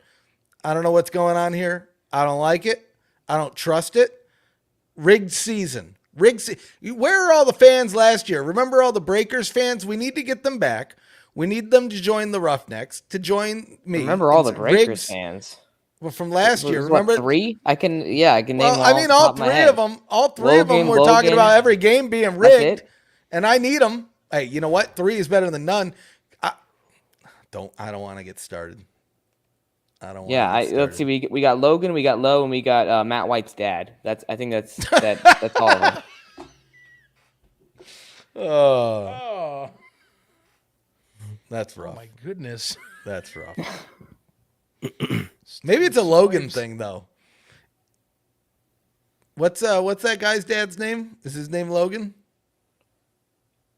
Speaker 5: I don't know what's going on here. I don't like it. I don't trust it. Rigged season. Where are all the fans last year? Remember all the Breakers fans? We need to get them back. We need them to join the Roughnecks, to join me.
Speaker 6: Remember all the Breakers fans.
Speaker 5: Well, from last year,
Speaker 6: What,
Speaker 5: remember?
Speaker 6: 3? I can name
Speaker 5: Well,
Speaker 6: all.
Speaker 5: I mean,
Speaker 6: off the
Speaker 5: all
Speaker 6: top of my
Speaker 5: three
Speaker 6: head.
Speaker 5: of them. All three of them.
Speaker 6: Logan,
Speaker 5: We're talking about every game being
Speaker 6: That's
Speaker 5: rigged,
Speaker 6: it?
Speaker 5: and I need them. Hey, you know what? 3 is better than none. I don't want to get started. I don't.
Speaker 6: Yeah,
Speaker 5: Want to get
Speaker 6: let's see.
Speaker 5: started.
Speaker 6: We got Logan, we got Lowe, and we got Matt White's dad. I think that's all of them.
Speaker 5: Oh,
Speaker 4: Oh,
Speaker 5: that's rough.
Speaker 4: my goodness.
Speaker 5: That's rough. Maybe it's a Logan thing though. What's that guy's dad's name? Is his name Logan?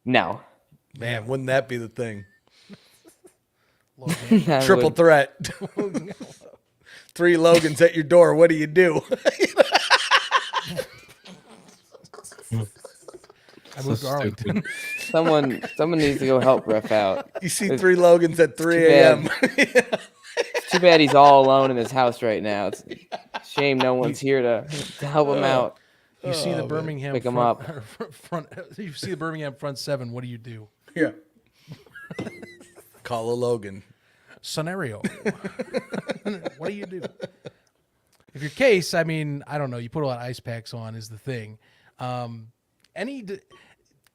Speaker 6: No.
Speaker 5: Man, wouldn't that be the thing?
Speaker 6: That
Speaker 5: Triple
Speaker 6: would-
Speaker 5: threat. 3 Logans at your door. What do you do?
Speaker 4: I moved to Arlington.
Speaker 6: Someone needs to go help Ref out.
Speaker 5: You see 3 Logans at 3
Speaker 6: too
Speaker 5: a.m.
Speaker 6: Too bad he's all alone in his house right now. It's a shame no one's here to help him out.
Speaker 4: You see the Birmingham
Speaker 6: Pick 'em
Speaker 4: front,
Speaker 6: up.
Speaker 4: front. You see the Birmingham front 7. What do you do?
Speaker 5: Yeah. Call a Logan.
Speaker 4: Scenario. What do you do? If your case, I mean, I don't know. You put a lot of ice packs on is the thing.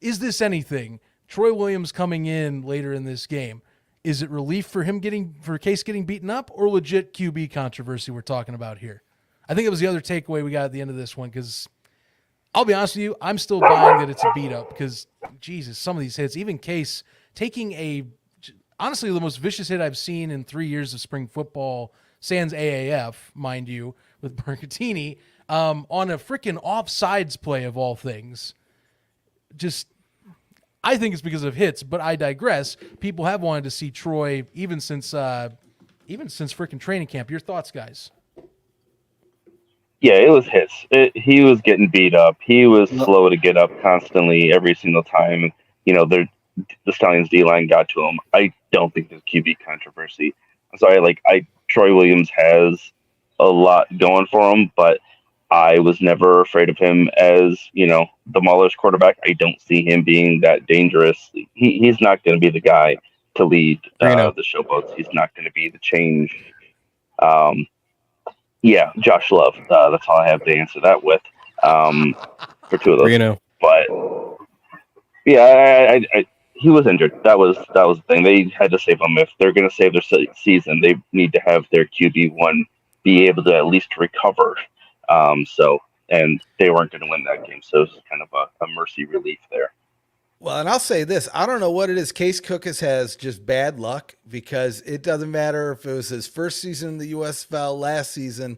Speaker 4: Is this anything? Troy Williams coming in later in this game. Is it relief for him Case getting beaten up, or legit QB controversy we're talking about here? I think it was the other takeaway we got at the end of this one, because I'll be honest with you, I'm still buying that it's a beat up, because Jesus, some of these hits, even Case taking honestly the most vicious hit I've seen in 3 years of spring football, sans AAF, mind you, with Bergatini, on a freaking offsides play of all things. Just, I think it's because of hits, but I digress. People have wanted to see Troy even since freaking training camp. Your thoughts, guys?
Speaker 8: Yeah, it was hits. He was getting beat up. He was slow to get up constantly every single time. You know, the Stallions D line got to him. I don't think there's QB controversy. I'm sorry, Troy Williams has a lot going for him, but I was never afraid of him as, the Maulers quarterback. I don't see him being that dangerous. He's not going to be the guy to lead the Showboats. He's not going to be the change. Yeah, Josh Love. That's all I have to answer that with for 2 of those. But yeah, he was injured. That was the thing. They had to save him. If they're going to save their season, they need to have their QB1 be able to at least recover. And they weren't going to win that game, so it was kind of a mercy relief there.
Speaker 5: Well, and I'll say this. I don't know what it is. Case Cookus has just bad luck, because it doesn't matter if it was his first season in the USFL last season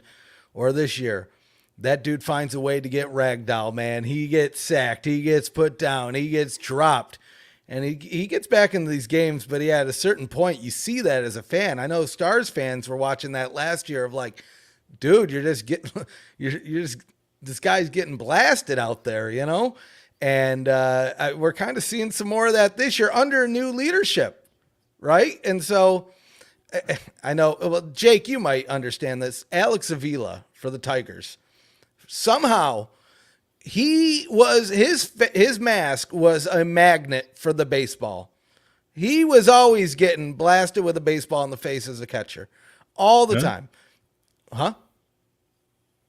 Speaker 5: or this year. That dude finds a way to get ragdoll, man. He gets sacked. He gets put down. He gets dropped. And he gets back into these games, but at a certain point, you see that as a fan. I know Stars fans were watching that last year of like, dude, this guy's getting blasted out there, And we're kind of seeing some more of that this year under new leadership, right? And so I know, well, Jake, you might understand this. Alex Avila for the Tigers. Somehow his mask was a magnet for the baseball. He was always getting blasted with a baseball in the face as a catcher all the time. Huh?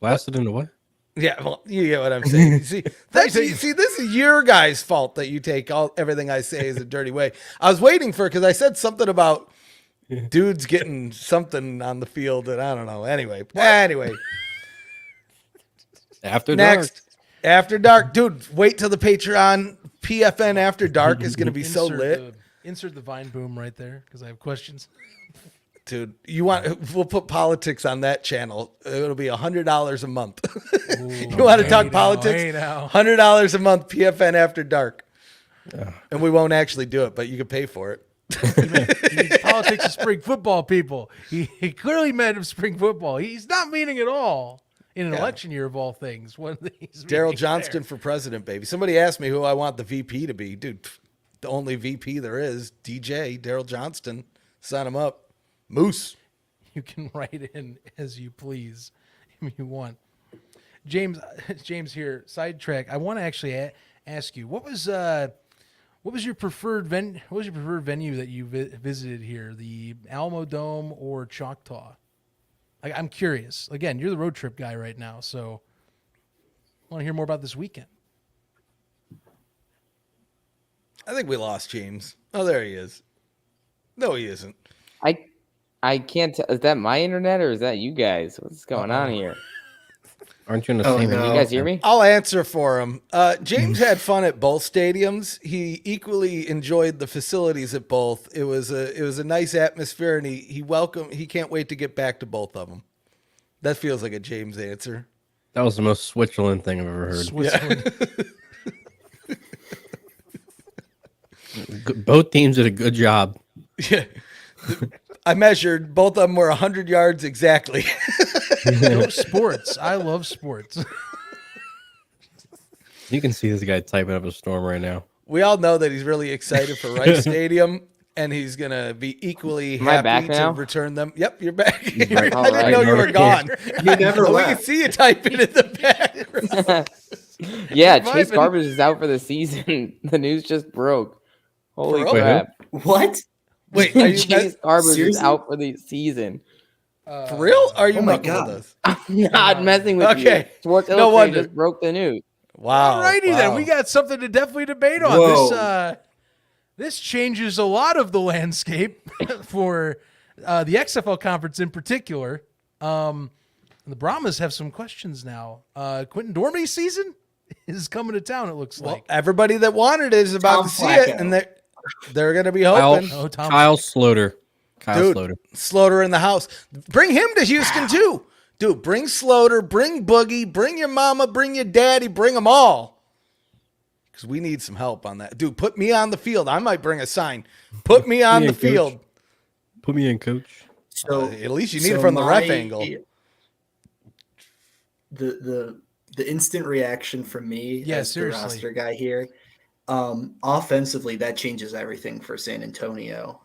Speaker 7: Blasted into what?
Speaker 5: Yeah, well, you get what I'm saying. See, this is your guys' fault that you take everything I say as a dirty way. I was waiting because I said something about dudes getting something on the field, and I don't know. Anyway.
Speaker 7: After
Speaker 5: dark, dude. Wait till the Patreon PFN After Dark is going to be so lit.
Speaker 4: Insert the Vine boom right there, because I have questions.
Speaker 5: Dude, we'll put politics on that channel. It'll be $100 a month. You want to talk politics? $100 a month, PFN After Dark. And we won't actually do it, but you can pay for it.
Speaker 4: Politics of spring football, people. He clearly meant of spring football. He's not meaning it all in an election year of all things.
Speaker 5: Daryl Johnston for president, baby. Somebody asked me who I want the VP to be. Dude, the only VP there is, DJ, Daryl Johnston. Sign him up. Moose.
Speaker 4: You can write in as you please if you want. James here, sidetrack. I want to actually ask you, what was your preferred venue that you visited here? The Alamo Dome or Choctaw? I'm curious. Again, you're the road trip guy right now, so I want to hear more about this weekend.
Speaker 5: I think we lost James. Oh, there he is. No, he isn't.
Speaker 6: I can't tell. Is that my internet or is that you guys? What's going on here?
Speaker 7: Aren't you in the
Speaker 2: Oh,
Speaker 7: same?
Speaker 2: no.
Speaker 6: Can you guys hear me?
Speaker 5: I'll answer for him. James had fun at both stadiums. He equally enjoyed the facilities at both. It was a nice atmosphere, and he can't wait to get back to both of them. That feels like a James answer.
Speaker 7: That was the most Switzerland thing I've ever heard.
Speaker 4: Switzerland.
Speaker 7: Both teams did a good job.
Speaker 5: Yeah. I measured both of them were 100 yards exactly.
Speaker 4: Go sports. I love sports.
Speaker 7: You can see this guy typing up a storm right now.
Speaker 5: We all know that he's really excited for Rice Stadium, and he's going to be equally
Speaker 6: Am I back
Speaker 5: happy to
Speaker 6: now?
Speaker 5: return them. Yep, you're back.
Speaker 7: back.
Speaker 5: I didn't know you were gone.
Speaker 9: You never
Speaker 5: We
Speaker 9: left.
Speaker 5: can see you typing in the background.
Speaker 6: Yeah,
Speaker 4: Surviving.
Speaker 6: Chase Garbage is out for the season. The news just broke. Holy
Speaker 5: For real?
Speaker 6: crap.
Speaker 2: What?
Speaker 5: Wait, are you
Speaker 6: Chase Garbage is
Speaker 2: seriously?
Speaker 6: out for the season.
Speaker 5: for real? Are you
Speaker 2: Oh my
Speaker 5: mucking with
Speaker 2: God.
Speaker 5: us?
Speaker 6: I'm not messing with you.
Speaker 5: Okay.
Speaker 6: Sports
Speaker 5: No
Speaker 6: Illustrated
Speaker 5: wonder.
Speaker 6: just broke the news.
Speaker 5: Wow.
Speaker 4: Alrighty then,
Speaker 5: wow.
Speaker 4: we got something to definitely debate on.
Speaker 9: Whoa.
Speaker 4: This changes a lot of the landscape for the XFL conference in particular. The Brahmas have some questions now. Quentin Dormey's season is coming to town. It looks
Speaker 5: Well,
Speaker 4: like.
Speaker 5: everybody that wanted it is about
Speaker 2: Tom
Speaker 5: to see it,
Speaker 2: Flacco.
Speaker 5: and they're going to be
Speaker 7: Kyle,
Speaker 5: hoping.
Speaker 4: Oh, Tom.
Speaker 7: Kyle Sloter.
Speaker 5: Dude, Sloter in the house. Bring him to Houston too. Dude, bring Sloter, bring Boogie, bring your mama, bring your daddy, bring them all. Because we need some help on that. Dude, put me on the field. I might bring a sign. Put me on the
Speaker 7: Coach.
Speaker 5: field.
Speaker 7: Put me in, coach.
Speaker 2: So
Speaker 5: At least you need it from the ref angle.
Speaker 2: The instant reaction from me
Speaker 4: Yeah,
Speaker 2: as
Speaker 4: seriously.
Speaker 2: the roster guy here, offensively, that changes everything for San Antonio.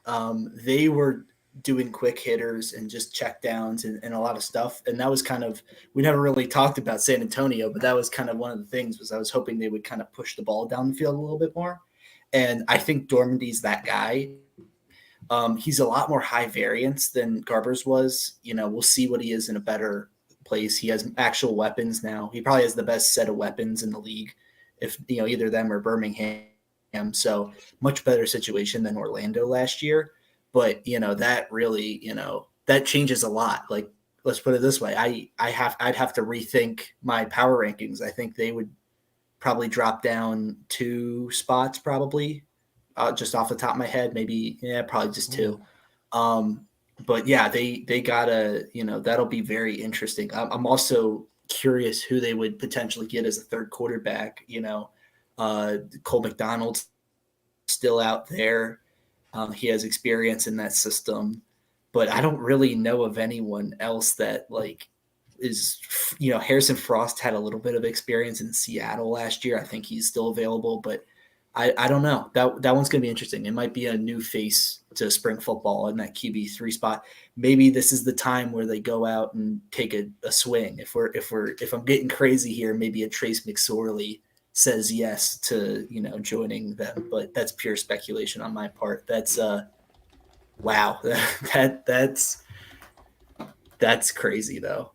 Speaker 2: They were doing quick hitters and just check downs and a lot of stuff. And that was kind of, we never really talked about San Antonio, but that was kind of one of the things was I was hoping they would kind of push the ball down the field a little bit more. And I think Dormandy's that guy. He's a lot more high variance than Garbers was. You know, we'll see what he is in a better place. He has actual weapons now. He probably has the best set of weapons in the league, if you know, either them or Birmingham. So much better situation than Orlando last year. But you know, that really, you know, that changes a lot. Like, let's put it this way. I'd have to rethink my power rankings. I think they would probably drop down 2 spots, probably. Just off the top of my head, maybe, probably just 2. But yeah, they gotta, you know, that'll be very interesting. I'm also curious who they would potentially get as a third quarterback. You know, Cole McDonald's still out there. He has experience in that system, but I don't really know of anyone else that like is, you know, Harrison Frost had a little bit of experience in Seattle last year. I think he's still available, but I don't know. That one's going to be interesting. It might be a new face to spring football in that QB3 spot. Maybe this is the time where they go out and take a swing. If I'm getting crazy here, maybe a Trace McSorley says yes to, you know, joining them, but that's pure speculation on my part. That's wow. That's crazy though.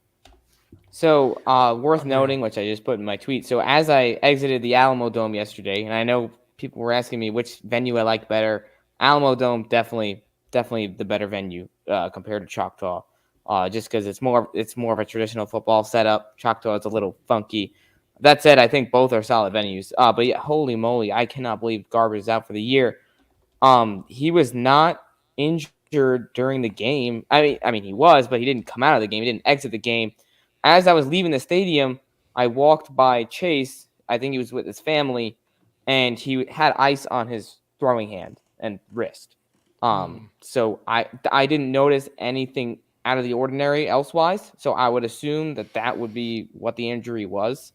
Speaker 6: So, worth noting, which I just put in my tweet. So, as I exited the Alamo Dome yesterday, and I know people were asking me which venue I like better, Alamo Dome definitely the better venue compared to Choctaw, just because it's more of a traditional football setup. Choctaw is a little funky. That said, I think both are solid venues. But yeah, holy moly, I cannot believe Garbage is out for the year. He was not injured during the game. I mean, he was, but he didn't come out of the game. He didn't exit the game. As I was leaving the stadium, I walked by Chase. I think he was with his family, and he had ice on his throwing hand and wrist. So I didn't notice anything out of the ordinary elsewise. So I would assume that would be what the injury was.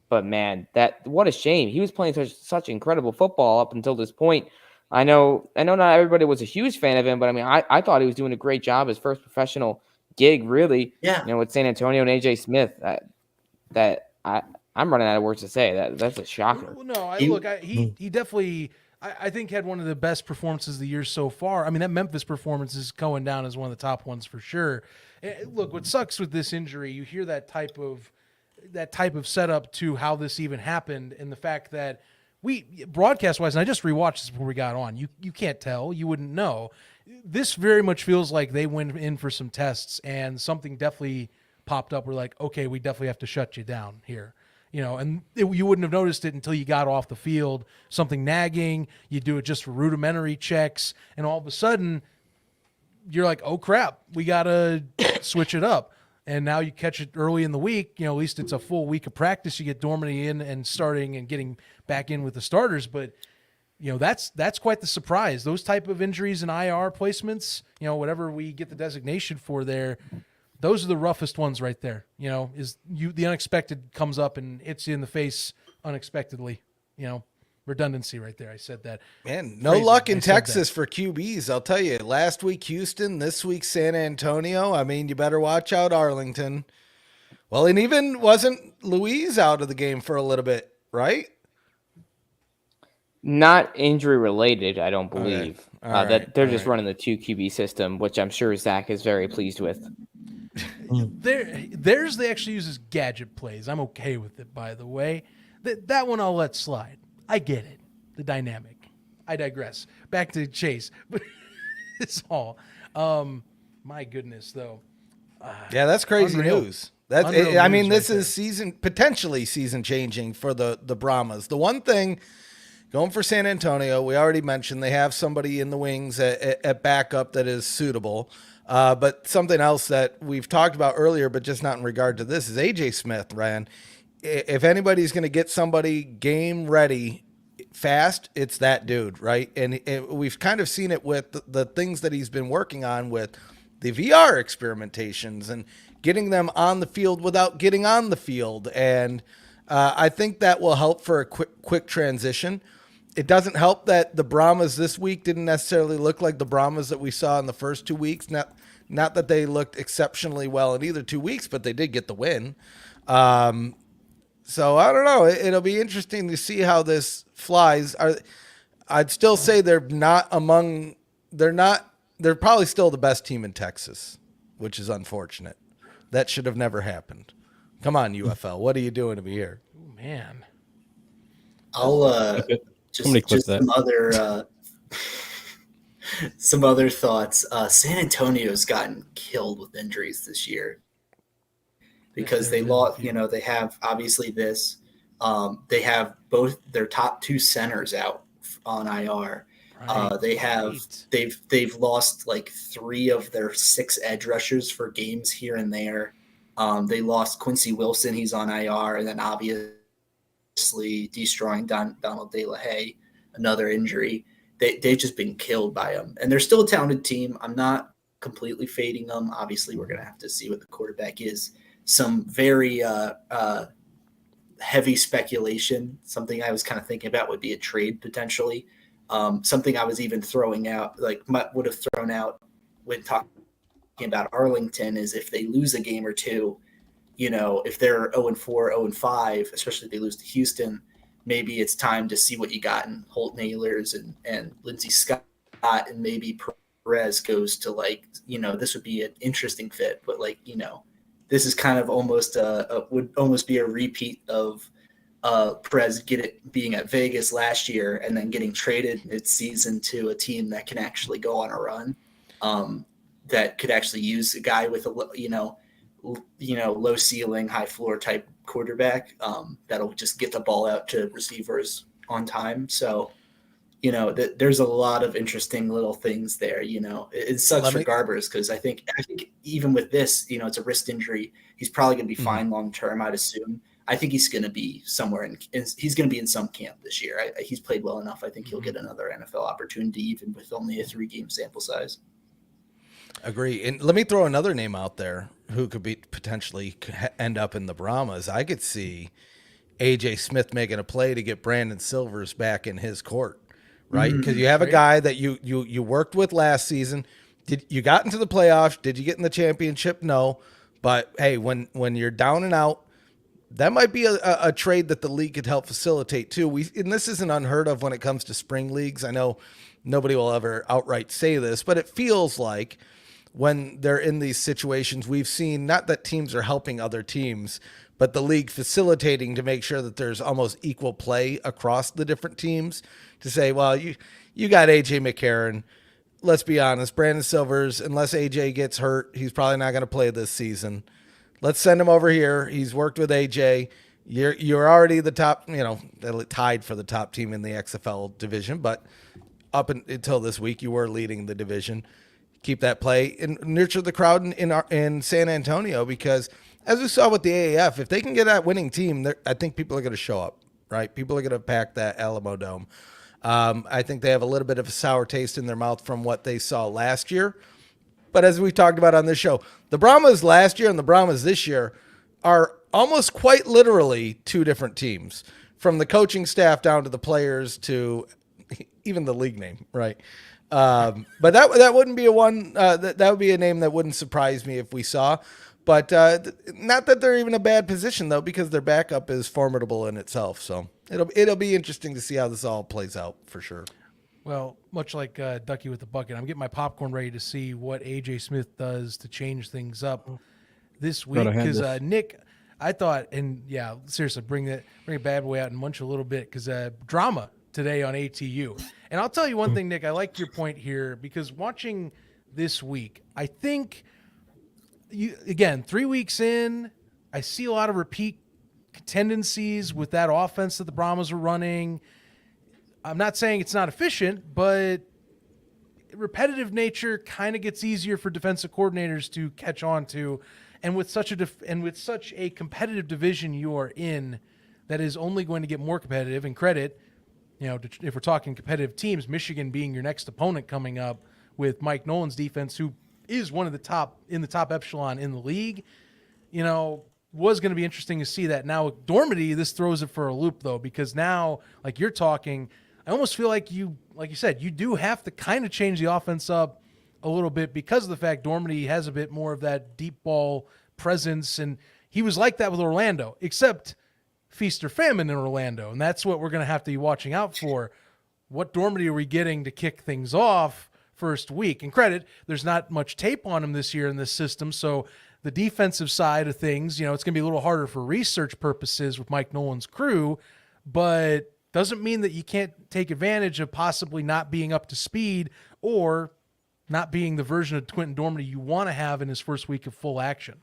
Speaker 6: But man, what a shame. He was playing such incredible football up until this point. I know not everybody was a huge fan of him, but I mean, I thought he was doing a great job, his first professional gig, really.
Speaker 2: Yeah.
Speaker 6: You know, with San Antonio and AJ Smith. I'm running out of words to say. That's a shocker.
Speaker 4: Well, no,
Speaker 2: He-
Speaker 4: he definitely I think had one of the best performances of the year so far. I mean, that Memphis performance is going down as one of the top ones for sure. Look, what sucks with this injury, you hear that type of setup to how this even happened, and the fact that we broadcast wise, and I just rewatched this before we got on. You can't tell, you wouldn't know. This very much feels like they went in for some tests and something definitely popped up. We're like, okay, we definitely have to shut you down here. And you wouldn't have noticed it until you got off the field, something nagging, you do it just for rudimentary checks, and all of a sudden you're like, oh crap, we got to switch it up. And now you catch it early in the week, at least it's a full week of practice. You get Dormady in and starting and getting back in with the starters. But, that's quite the surprise. Those type of injuries and IR placements, whatever we get the designation for there, those are the roughest ones right there. The unexpected comes up and hits you in the face unexpectedly. Redundancy right there. I said that.
Speaker 5: Man, no luck in Texas for QBs. I'll tell you. Last week Houston, this week San Antonio. I mean, you better watch out Arlington. Well, and even wasn't Louise out of the game for a little bit, right?
Speaker 6: Not injury related, I don't believe.
Speaker 5: All
Speaker 6: that they're
Speaker 5: right,
Speaker 6: just running the 2 QB system, which I'm sure Zach is very pleased with.
Speaker 4: Theirs they actually uses gadget plays. I'm okay with it, by the way. That one I'll let slide. I get it. The dynamic. I digress. Back to Chase. But it's all. My goodness, though.
Speaker 5: Yeah, that's crazy
Speaker 4: Unreal.
Speaker 5: news. That's.
Speaker 4: Unreal
Speaker 5: I mean,
Speaker 4: news
Speaker 5: this
Speaker 4: right
Speaker 5: is potentially season changing for the Brahmas. The one thing going for San Antonio, we already mentioned they have somebody in the wings at backup that is suitable. But something else that we've talked about earlier, but just not in regard to this, is AJ Smith, Ryan. If anybody's going to get somebody game ready fast, it's that dude, right? And we've kind of seen it with the things that he's been working on with the VR experimentations and getting them on the field without getting on the field. And I think that will help for a quick transition. It doesn't help that the Brahmas this week didn't necessarily look like the Brahmas that we saw in the first 2 weeks. Not that they looked exceptionally well in either 2 weeks, but they did get the win. So I don't know. It'll be interesting to see how this flies. I'd still say they're probably still the best team in Texas, which is unfortunate. That should have never happened. Come on, UFL. What are you doing to be here?
Speaker 4: Oh, man.
Speaker 2: I'll just some other thoughts. San Antonio's gotten killed with injuries this year because they lost. They have obviously this. They have both their top 2 centers out on IR. They've lost like 3 of their 6 edge rushers for games here and there. They lost Quincy Wilson. He's on IR, and then obviously destroying Donald De La Haye, another injury. They've just been killed by them, and they're still a talented team. I'm not completely fading them. Obviously, we're going to have to see what the quarterback is. Some very heavy speculation. Something I was kind of thinking about would be a trade potentially. Something I was even throwing out, would have thrown out when talking about Arlington, is if they lose a game or two, if they're 0-4, 0-5, especially if they lose to Houston, maybe it's time to see what you got in Holt Nailers and Lindsey Scott, and maybe Perez goes to this would be an interesting fit, but this is kind of almost would almost be a repeat of Perez being at Vegas last year and then getting traded mid-season to a team that can actually go on a run, that could actually use a guy with a low ceiling, high floor type quarterback that'll just get the ball out to receivers on time. So, there's a lot of interesting little things there. It sucks for Garbers because I think even with this, it's a wrist injury. He's probably going to be fine long term, I'd assume. I think he's going to be somewhere he's going to be in some camp this year. He's played well enough. I think he'll get another NFL opportunity, even with only a 3-game sample size.
Speaker 5: Agree. And let me throw another name out there who could potentially end up in the Brahmas. I could see AJ Smith making a play to get Brandon Silvers back in his court, right? Because you have a guy that you worked with last season. You got into the playoffs? Did you get in the championship? No. But hey, when you're down and out, that might be a trade that the league could help facilitate too. And this isn't unheard of when it comes to spring leagues. I know nobody will ever outright say this, but it feels like when they're in these situations, we've seen not that teams are helping other teams, but the league facilitating to make sure that there's almost equal play across the different teams to say, well, you got AJ McCarron. Let's be honest, Brandon Silvers, unless AJ gets hurt, he's probably not going to play this season. Let's send him over here. He's worked with AJ. You're already the top, tied for the top team in the XFL division, but up until this week, you were leading the division. Keep that play and nurture the crowd in San Antonio, because as we saw with the AAF, if they can get that winning team, I think people are going to show up, right? People are going to pack that Alamo Dome. I think they have a little bit of a sour taste in their mouth from what they saw last year. But as we talked about on this show, the Brahmas last year and the Brahmas this year are almost quite literally two different teams, from the coaching staff down to the players to even the league name, right? But that wouldn't be that would be a name that wouldn't surprise me if we saw. But not that they're even a bad position, though, because their backup is formidable in itself. So it'll be interesting to see how this all plays out for sure.
Speaker 4: Well, much like Ducky with the bucket, I'm getting my popcorn ready to see what AJ Smith does to change things up this week. Because Nick, I thought, and yeah, seriously, bring a bad boy out and munch a little bit, because drama today on ATU. And I'll tell you one thing, Nick, I like your point here, because watching this week, I think, again, 3 weeks in, I see a lot of repeat tendencies with that offense that the Brahmas are running. I'm not saying it's not efficient, but repetitive nature kind of gets easier for defensive coordinators to catch on to. And with such a competitive division you are in, that is only going to get more competitive. And credit, if we're talking competitive teams, Michigan being your next opponent coming up with Mike Nolan's defense, who is one of the top echelon in the league, was going to be interesting to see that. Now, Dormady, this throws it for a loop, though, because now, like you're talking, I almost feel like you said, you do have to kind of change the offense up a little bit, because of the fact Dormady has a bit more of that deep ball presence, and he was like that with Orlando, except feast or famine in Orlando, and that's what we're going to have to be watching out for. What Dormady are we getting to kick things off first week? And credit, there's not much tape on him this year in this system, so the defensive side of things, it's going to be a little harder for research purposes with Mike Nolan's crew, but doesn't mean that you can't take advantage of possibly not being up to speed or not being the version of Quentin Dormady you want to have in his first week of full action.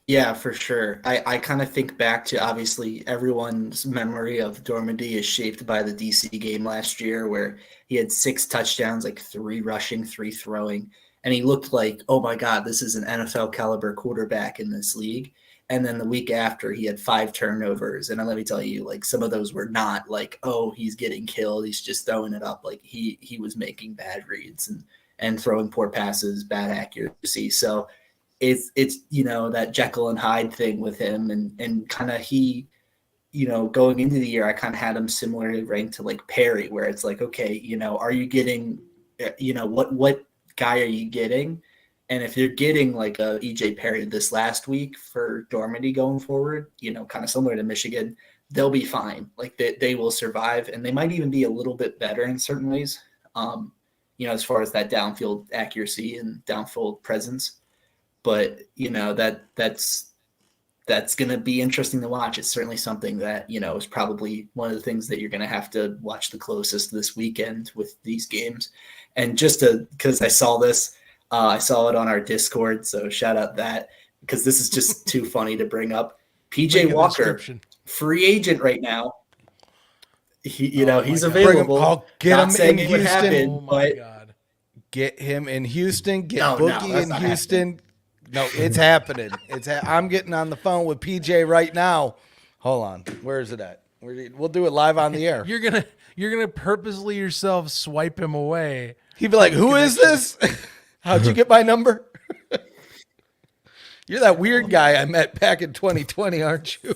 Speaker 2: Yeah, for sure. I kind of think back to, obviously, everyone's memory of Dormady is shaped by the DC game last year, where he had 6 touchdowns, like 3 rushing, 3 throwing. And he looked like, oh my God, this is an NFL caliber quarterback in this league. And then the week after, he had 5 turnovers. And let me tell you, like, some of those were not like, oh, he's getting killed, he's just throwing it up. Like, he was making bad reads and throwing poor passes, bad accuracy. So it's that Jekyll and Hyde thing with him. And kind of going into the year, I kind of had him similarly ranked to like Perry, where it's like, okay, are you getting, what guy are you getting? And if you're getting like a EJ Perry this last week for Dormady going forward, kind of similar to Michigan, they'll be fine. Like they will survive, and they might even be a little bit better in certain ways, as far as that downfield accuracy and downfield presence. But, that's going to be interesting to watch. It's certainly something that, is probably one of the things that you're going to have to watch the closest this weekend with these games. And because I saw this, I saw it on our Discord, so shout out that, because this is just too funny to bring up. PJ Walker, free agent right now. He's available.
Speaker 5: I'll get him in Houston.
Speaker 2: Happen, but
Speaker 4: God.
Speaker 5: Get him in Houston. Get Boogie in Houston. No, it's happening. I'm getting on the phone with PJ right now. Hold on. Where is it at? We'll do it live on the air.
Speaker 4: You're gonna purposely yourself swipe him away.
Speaker 5: He'd be like, "Who is this? How'd you get my number?" You're that weird guy I met back in 2020, aren't you?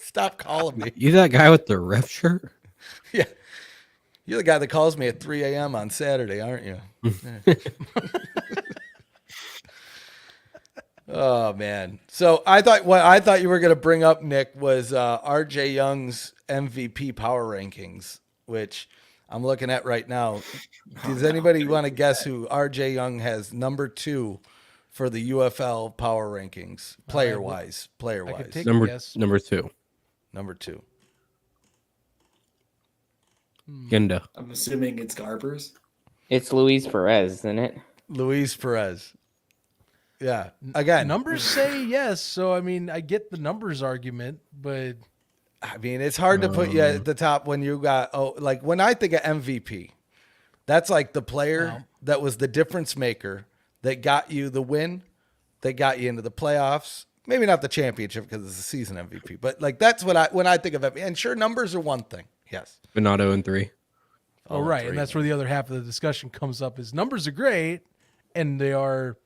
Speaker 5: Stop calling me.
Speaker 7: You that guy with the ref shirt?
Speaker 5: Yeah. You're the guy that calls me at 3 a.m. on Saturday, aren't you? Oh man. So what I thought you were going to bring up, Nick, was RJ Young's MVP power rankings, which I'm looking at right now. Does anybody want to guess who RJ Young has number 2 for the UFL power rankings, player wise?
Speaker 4: I could take a
Speaker 7: Number
Speaker 4: guess.
Speaker 7: number 2.
Speaker 5: Number 2.
Speaker 7: Genda.
Speaker 2: I'm assuming it's Garbers.
Speaker 6: It's Luis Perez, isn't it?
Speaker 5: Luis Perez. Yeah. Again,
Speaker 4: Numbers say yes, so I mean, I get the numbers argument, but
Speaker 5: I mean, it's hard to put you at the top when you got like when I think of MVP, that's like the player that was the difference maker that got you the win, that got you into the playoffs. Maybe not the championship because it's a season MVP, but like that's what when I think of MVP. And sure, numbers are one thing. Yes.
Speaker 7: Bernardo in 3.
Speaker 4: oh right, and that's where the other half of the discussion comes up. Is numbers are great, and they are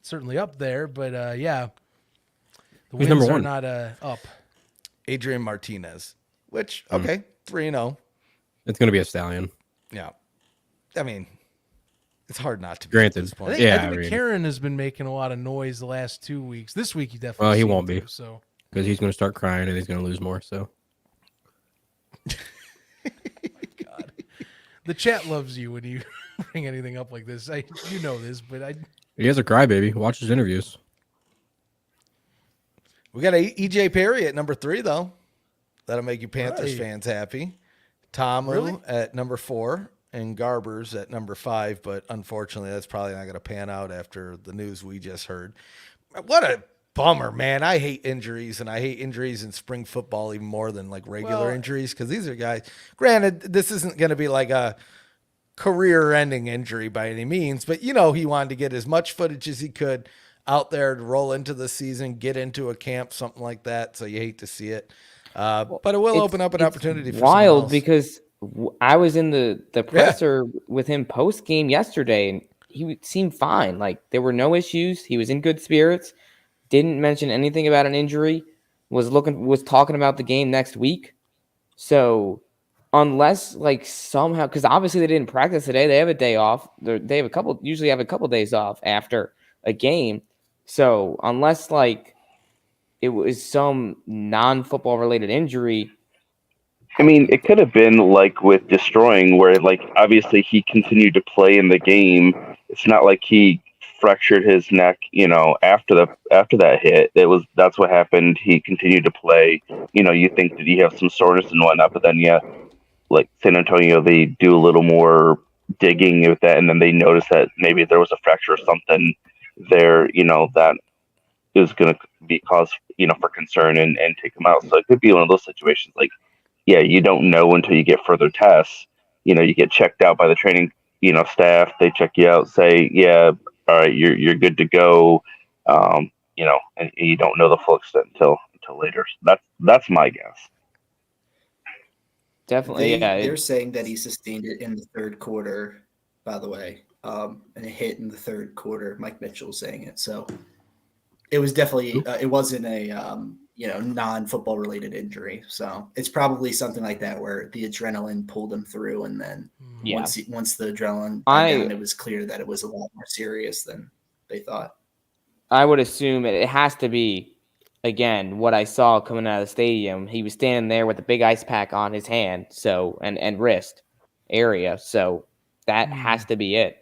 Speaker 4: certainly up there, but yeah, the
Speaker 7: Who's
Speaker 4: wins
Speaker 7: number
Speaker 4: are
Speaker 7: 1?
Speaker 4: not up.
Speaker 5: Adrian Martinez, which, okay, 3-0.
Speaker 7: It's going to be a Stallion.
Speaker 5: Yeah. I mean, it's hard not to be
Speaker 7: Granted.
Speaker 5: at this point.
Speaker 4: I think,
Speaker 7: Yeah,
Speaker 4: I think
Speaker 7: I mean-
Speaker 4: McCarron has been making a lot of noise the last 2 weeks. This week he definitely.
Speaker 7: Well, he
Speaker 4: seemed
Speaker 7: won't
Speaker 4: to,
Speaker 7: be.
Speaker 4: So
Speaker 7: Because he's going to start crying and he's going to lose more. So
Speaker 4: the chat loves you when you bring anything up like this. You know this, but
Speaker 7: he has a crybaby. Watch his interviews.
Speaker 5: We got EJ Perry at number 3, though. That'll make you Panthers
Speaker 4: Right.
Speaker 5: fans happy. Tomu
Speaker 4: Really?
Speaker 5: at number 4 and Garbers at number 5, but unfortunately, that's probably not going to pan out after the news we just heard. What a bummer, man. I hate injuries, and I hate injuries in spring football even more than like regular injuries because these are guys. Granted, this isn't going to be like a career-ending injury by any means, but he wanted to get as much footage as he could out there to roll into the season, get into a camp, something like that. So you hate to see it, but it will open up an opportunity for someone
Speaker 6: wild
Speaker 5: else.
Speaker 6: because I was in the presser with him post game yesterday, and he seemed fine. Like there were no issues. He was in good spirits. Didn't mention anything about an injury. Was talking about the game next week. So unless like somehow, because obviously they didn't practice today, they have a day off. They have usually have a couple days off after a game. So unless like it was some non-football related injury.
Speaker 8: I mean, it could have been like with destroying, where like obviously he continued to play in the game. It's not like he fractured his neck, after that hit. That's what happened. He continued to play. You think that he have some soreness and whatnot, but then like San Antonio, they do a little more digging with that, and then they notice that maybe there was a fracture or something there. That is going to be cause for concern and take him out. So it could be one of those situations like. Yeah, you don't know until you get further tests. You get checked out by the training, staff. They check you out, say, yeah, all right, you're good to go. And you don't know the full extent until later. So that's my guess.
Speaker 6: Definitely,
Speaker 2: They're saying that he sustained it in the third quarter, by the way, and it hit in the third quarter. Mike Mitchell's saying it. So it was definitely, it wasn't a, non-football related injury. So it's probably something like that where the adrenaline pulled him through. And then once the adrenaline died down, it was clear that it was a lot more serious than they thought.
Speaker 6: I would assume it has to be, again, what I saw coming out of the stadium. He was standing there with a big ice pack on his hand, so and wrist area. So that has to be it.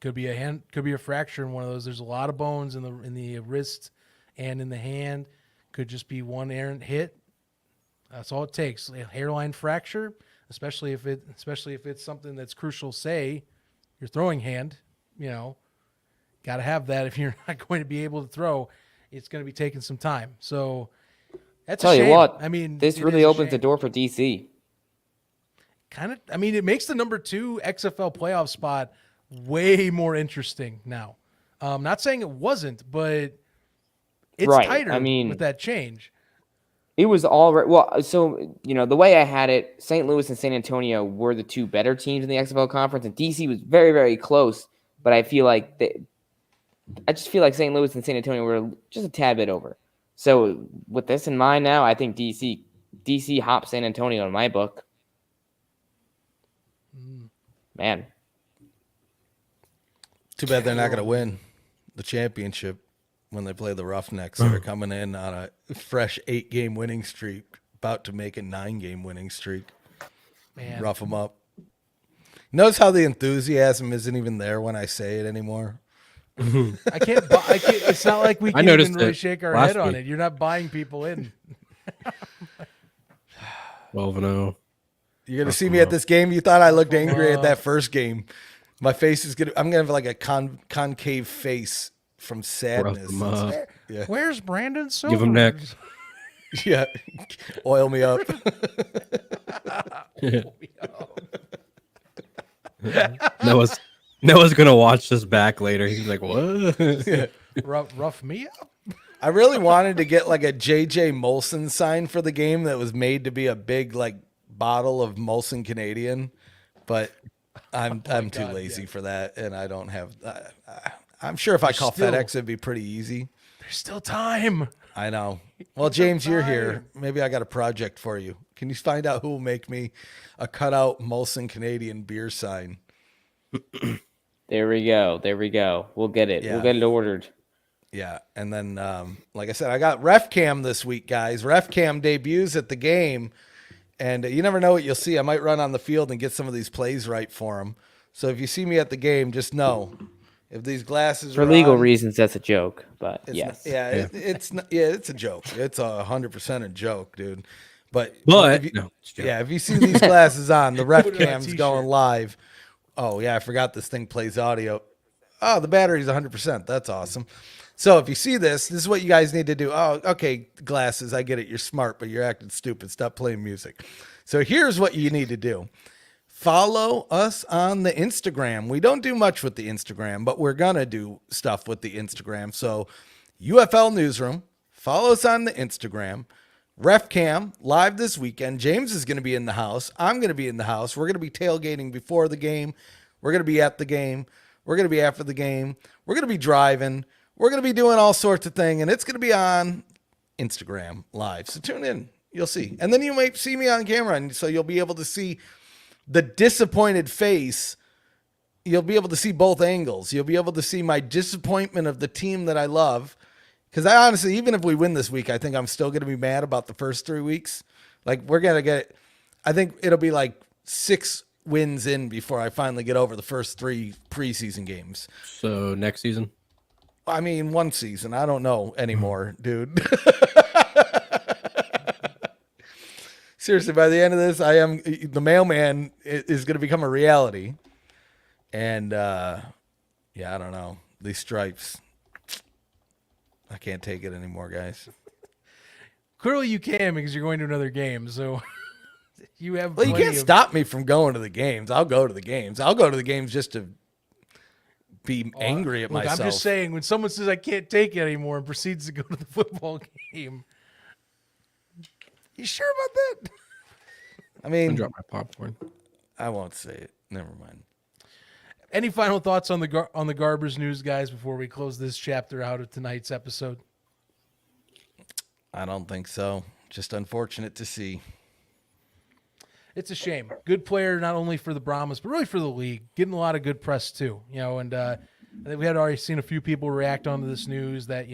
Speaker 4: Could be a fracture in one of those. There's a lot of bones in the wrist and in the hand. Could just be one errant hit. That's all it takes. A hairline fracture, especially if it's something that's crucial. Say your throwing hand, got to have that if you're not going to be able to throw. It's going to be taking some time. So that's
Speaker 6: Tell
Speaker 4: a shame.
Speaker 6: you what,
Speaker 4: I mean,
Speaker 6: this really opens the door for DC.
Speaker 4: It makes the number 2 XFL playoff spot way more interesting now. Not saying it wasn't, but it's tighter with that change.
Speaker 6: It was all right. Well, so, the way I had it, St. Louis and San Antonio were the 2 better teams in the XFL conference, and DC was very, very close. But I just feel like St. Louis and San Antonio were just a tad bit over. So with this in mind now, I think DC hops San Antonio in my book. Man.
Speaker 5: Too bad they're not going to win the championship. when they play the Roughnecks that are coming in on a fresh 8-game winning streak, about to make a 9-game winning streak.
Speaker 4: Man.
Speaker 5: Rough them up. Notice how the enthusiasm isn't even there when I say it anymore.
Speaker 4: I can't. It's not like we can
Speaker 7: noticed
Speaker 4: even really
Speaker 7: it
Speaker 4: shake our
Speaker 7: last
Speaker 4: head on
Speaker 7: week.
Speaker 4: it. You're not buying people in.
Speaker 7: 12-0.
Speaker 5: You're gonna see me at this game. You thought I looked angry at that first game. My face is I'm gonna have like a concave face from sadness.
Speaker 7: Rough 'em up.
Speaker 5: Yeah.
Speaker 4: Where's Brandon Silver?
Speaker 7: Give him neck.
Speaker 5: Yeah, oil me up.
Speaker 7: Noah's gonna watch this back later. He's like, what?
Speaker 4: Rough me up.
Speaker 5: I really wanted to get like a JJ Molson sign for the game that was made to be a big like bottle of Molson Canadian, but I'm too lazy for that, and I don't have. I'm sure if I call FedEx, it'd be pretty easy.
Speaker 4: There's still time.
Speaker 5: I know. Well, James, you're here. Maybe I got a project for you. Can you find out who will make me a cutout Molson Canadian beer sign?
Speaker 6: There we go. We'll get it.
Speaker 5: Yeah.
Speaker 6: We'll get it ordered.
Speaker 5: Yeah, and then like I said, I got Ref Cam this week, guys. Ref Cam debuts at the game, and you never know what you'll see. I might run on the field and get some of these plays right for them. So if you see me at the game, just know if these glasses
Speaker 6: For
Speaker 5: are
Speaker 6: legal
Speaker 5: on,
Speaker 6: reasons, that's a joke, but
Speaker 5: it's
Speaker 6: yes.
Speaker 5: it's a joke. It's 100% a joke, dude. But
Speaker 7: But
Speaker 5: if you,
Speaker 7: no, it's a joke.
Speaker 5: yeah, if you see these glasses on, the Ref
Speaker 4: Put it on a
Speaker 5: Cam's
Speaker 4: t-shirt.
Speaker 5: going live. Oh yeah, I forgot this thing plays audio. Oh, the battery's 100%. That's awesome. So if you see this is what you guys need to do. Oh, okay, glasses, I get it. You're smart, but you're acting stupid. Stop playing music. So here's what you need to do. Follow us on the Instagram. We don't do much with the Instagram, but we're going to do stuff with the Instagram. So UFL Newsroom, follow us on the Instagram. RefCam live this weekend. James is going to be in the house. I'm going to be in the house. We're going to be tailgating before the game. We're going to be at the game. We're going to be after the game. We're going to be driving. We're going to be doing all sorts of things, and it's going to be on Instagram live. So tune in. You'll see. And then you might see me on camera, and so you'll be able to see the disappointed face. You'll be able to see both angles. You'll be able to see my disappointment of the team that I love. Because I honestly, even if we win this week, I think I'm still going to be mad about the first 3 weeks. Like, we're going to get, I think it'll be like 6 wins in before I finally get over the first 3 preseason games.
Speaker 7: So next season.
Speaker 5: I mean, 1 season. I don't know anymore, dude. Seriously, by the end of this, the mailman is going to become a reality. And, yeah, I don't know. These stripes. I can't take it anymore, guys.
Speaker 4: Clearly, you can because you're going to another game. So you have.
Speaker 5: Well, you
Speaker 4: plenty
Speaker 5: can't
Speaker 4: of-
Speaker 5: stop me from going to the games. I'll go to the games. I'll go to the games just to be angry at
Speaker 4: Look,
Speaker 5: myself.
Speaker 4: I'm just saying, when someone says I can't take it anymore and proceeds to go to the football game, you sure about that?
Speaker 5: I
Speaker 7: I
Speaker 5: mean,
Speaker 7: drop my popcorn.
Speaker 5: I won't say it. Never mind.
Speaker 4: Any final thoughts on the Garbers news, guys, before we close this chapter out of tonight's episode?
Speaker 5: I don't think so. Just unfortunate to see.
Speaker 4: It's a shame. Good player, not only for the Brahmas, but really for the league. Getting a lot of good press too. And I think we had already seen a few people react onto this news that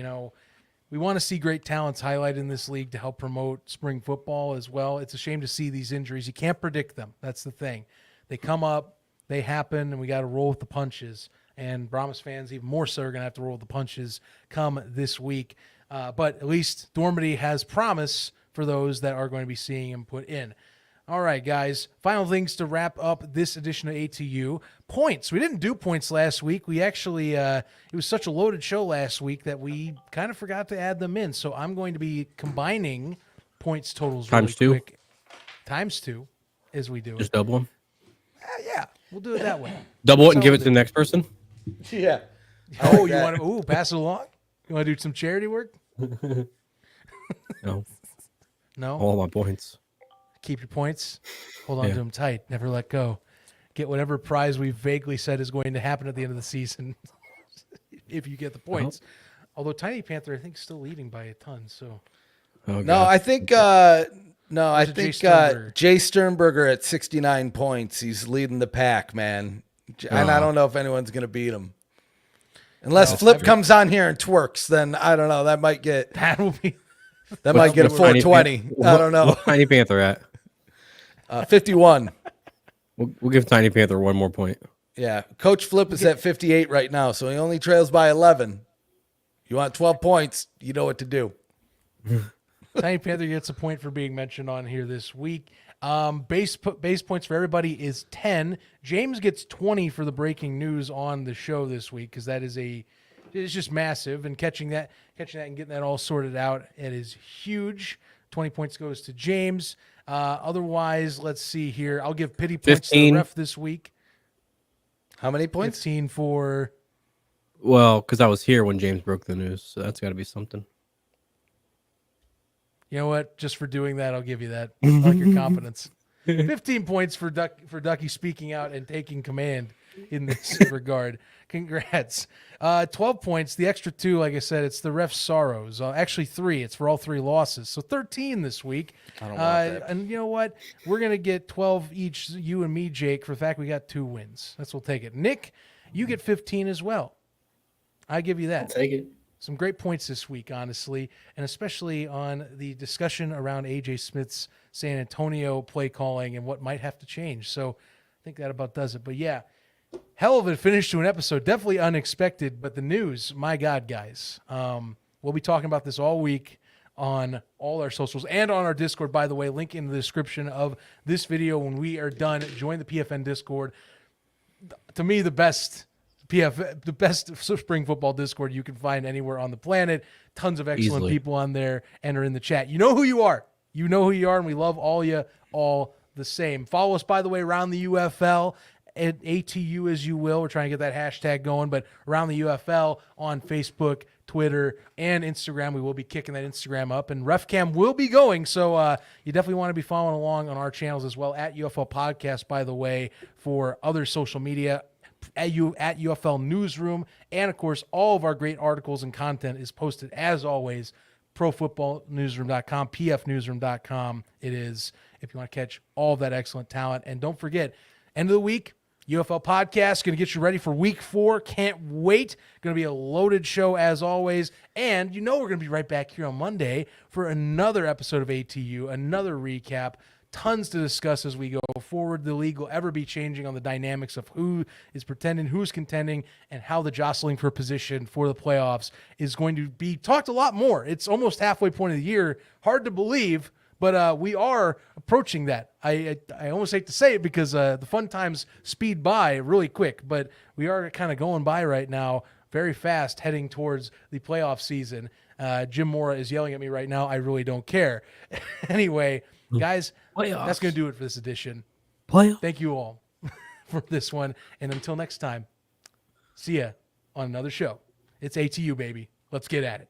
Speaker 4: we want to see great talents highlighted in this league to help promote spring football as well. It's a shame to see these injuries. You can't predict them. That's the thing. They come up, they happen, and we got to roll with the punches. And Brahmas fans, even more so, are going to have to roll with the punches come this week. But at least Dormady has promise for those that are going to be seeing him put in. All right, guys. Final things to wrap up this edition of ATU. Points. We didn't do points last week. We actually, it was such a loaded show last week that we kind of forgot to add them in. So I'm going to be combining points totals really
Speaker 7: Times 2?
Speaker 4: quick. Times 2 as we do
Speaker 7: Just
Speaker 4: it.
Speaker 7: double them.
Speaker 4: Yeah, we'll do it that way.
Speaker 7: Double it and
Speaker 4: So
Speaker 7: give it to the next person.
Speaker 5: Yeah.
Speaker 4: Oh, you want to pass it along? You want to do some charity work?
Speaker 7: No,
Speaker 4: No?
Speaker 7: all my points.
Speaker 4: Keep your points. Hold on
Speaker 7: Yeah.
Speaker 4: to them tight. Never let go. Get whatever prize we vaguely said is going to happen at the end of the season if you get the points. Although Tiny Panther, I think, is still leading by a ton. So
Speaker 7: Oh,
Speaker 5: No,
Speaker 7: God.
Speaker 5: I think Jay Sternberger at 69 points. He's leading the pack, man. And I don't know if anyone's going to beat him. Unless Flip comes on here and twerks, then I don't know. That might get
Speaker 4: That will be
Speaker 5: might get a 420. I don't know.
Speaker 7: What's Tiny Panther at?
Speaker 5: 51.
Speaker 7: We'll give Tiny Panther one more point.
Speaker 5: Yeah, Coach Flip is at 58 right now, so he only trails by 11. You want 12 points, you know what to do.
Speaker 4: Tiny Panther gets a point for being mentioned on here this week. Base points for everybody is 10. James gets 20 for the breaking news on the show this week because that is it's just massive. And catching that and getting that all sorted out, it is huge. 20 points goes to James. Otherwise, let's see here. I'll give pity points to the
Speaker 7: 15.
Speaker 4: ref this week.
Speaker 5: How many points?
Speaker 4: 15 for.
Speaker 7: Well, because I was here when James broke the news, so that's got to be something.
Speaker 4: You know what? Just for doing that, I'll give you that. I like your confidence. 15 points for Ducky speaking out and taking command in this regard. Congrats. 12 points. The extra 2, like I said, it's the ref's sorrows. Actually 3. It's for all 3 losses. So 13 this week.
Speaker 5: I don't want that.
Speaker 4: And you know what? We're going to get 12 each, you and me, Jake, for the fact we got 2 wins. That's what we'll take it. Nick, you get 15 as well. I give you that.
Speaker 9: I'll take it.
Speaker 4: Some great points this week, honestly, and especially on the discussion around AJ Smith's San Antonio play calling and what might have to change. So I think that about does it. But yeah, hell of a finish to an episode. Definitely unexpected, but the news, my God, guys. We'll be talking about this all week on all our socials and on our Discord, by the way. Link in the description of this video when we are done. Join the PFN Discord. To me, the best spring football Discord you can find anywhere on the planet. Tons of excellent
Speaker 7: Easily.
Speaker 4: people on there and are in the chat. You know who you are. You know who you are, and we love all you all the same. Follow us, by the way, Around the UFL at ATU as you will. We're trying to get that hashtag going, but Around the UFL on Facebook, Twitter, and Instagram. We will be kicking that Instagram up, and RefCam will be going, so you definitely want to be following along on our channels as well, at UFL Podcast, by the way, for other social media, at UFL Newsroom, and of course all of our great articles and content is posted as always profootballnewsroom.com, pfnewsroom.com. It is if you want to catch all of that excellent talent. And don't forget, end of the week, UFL Podcast, going to get you ready for week 4. Can't wait. Going to be a loaded show as always. And you know we're going to be right back here on Monday for another episode of ATU, another recap. Tons to discuss as we go forward. The league will ever be changing on the dynamics of who is pretending, who's contending, and how the jostling for position for the playoffs is going to be talked a lot more. It's almost halfway point of the year. Hard to believe, but we are approaching that. I almost hate to say it because the fun times speed by really quick, but we are kind of going by right now very fast, heading towards the playoff season. Jim Mora is yelling at me right now. I really don't care. Anyway, guys, that's going to do it for this edition. Thank you all for this one. And until next time, see ya on another show. It's ATU, baby. Let's get at it.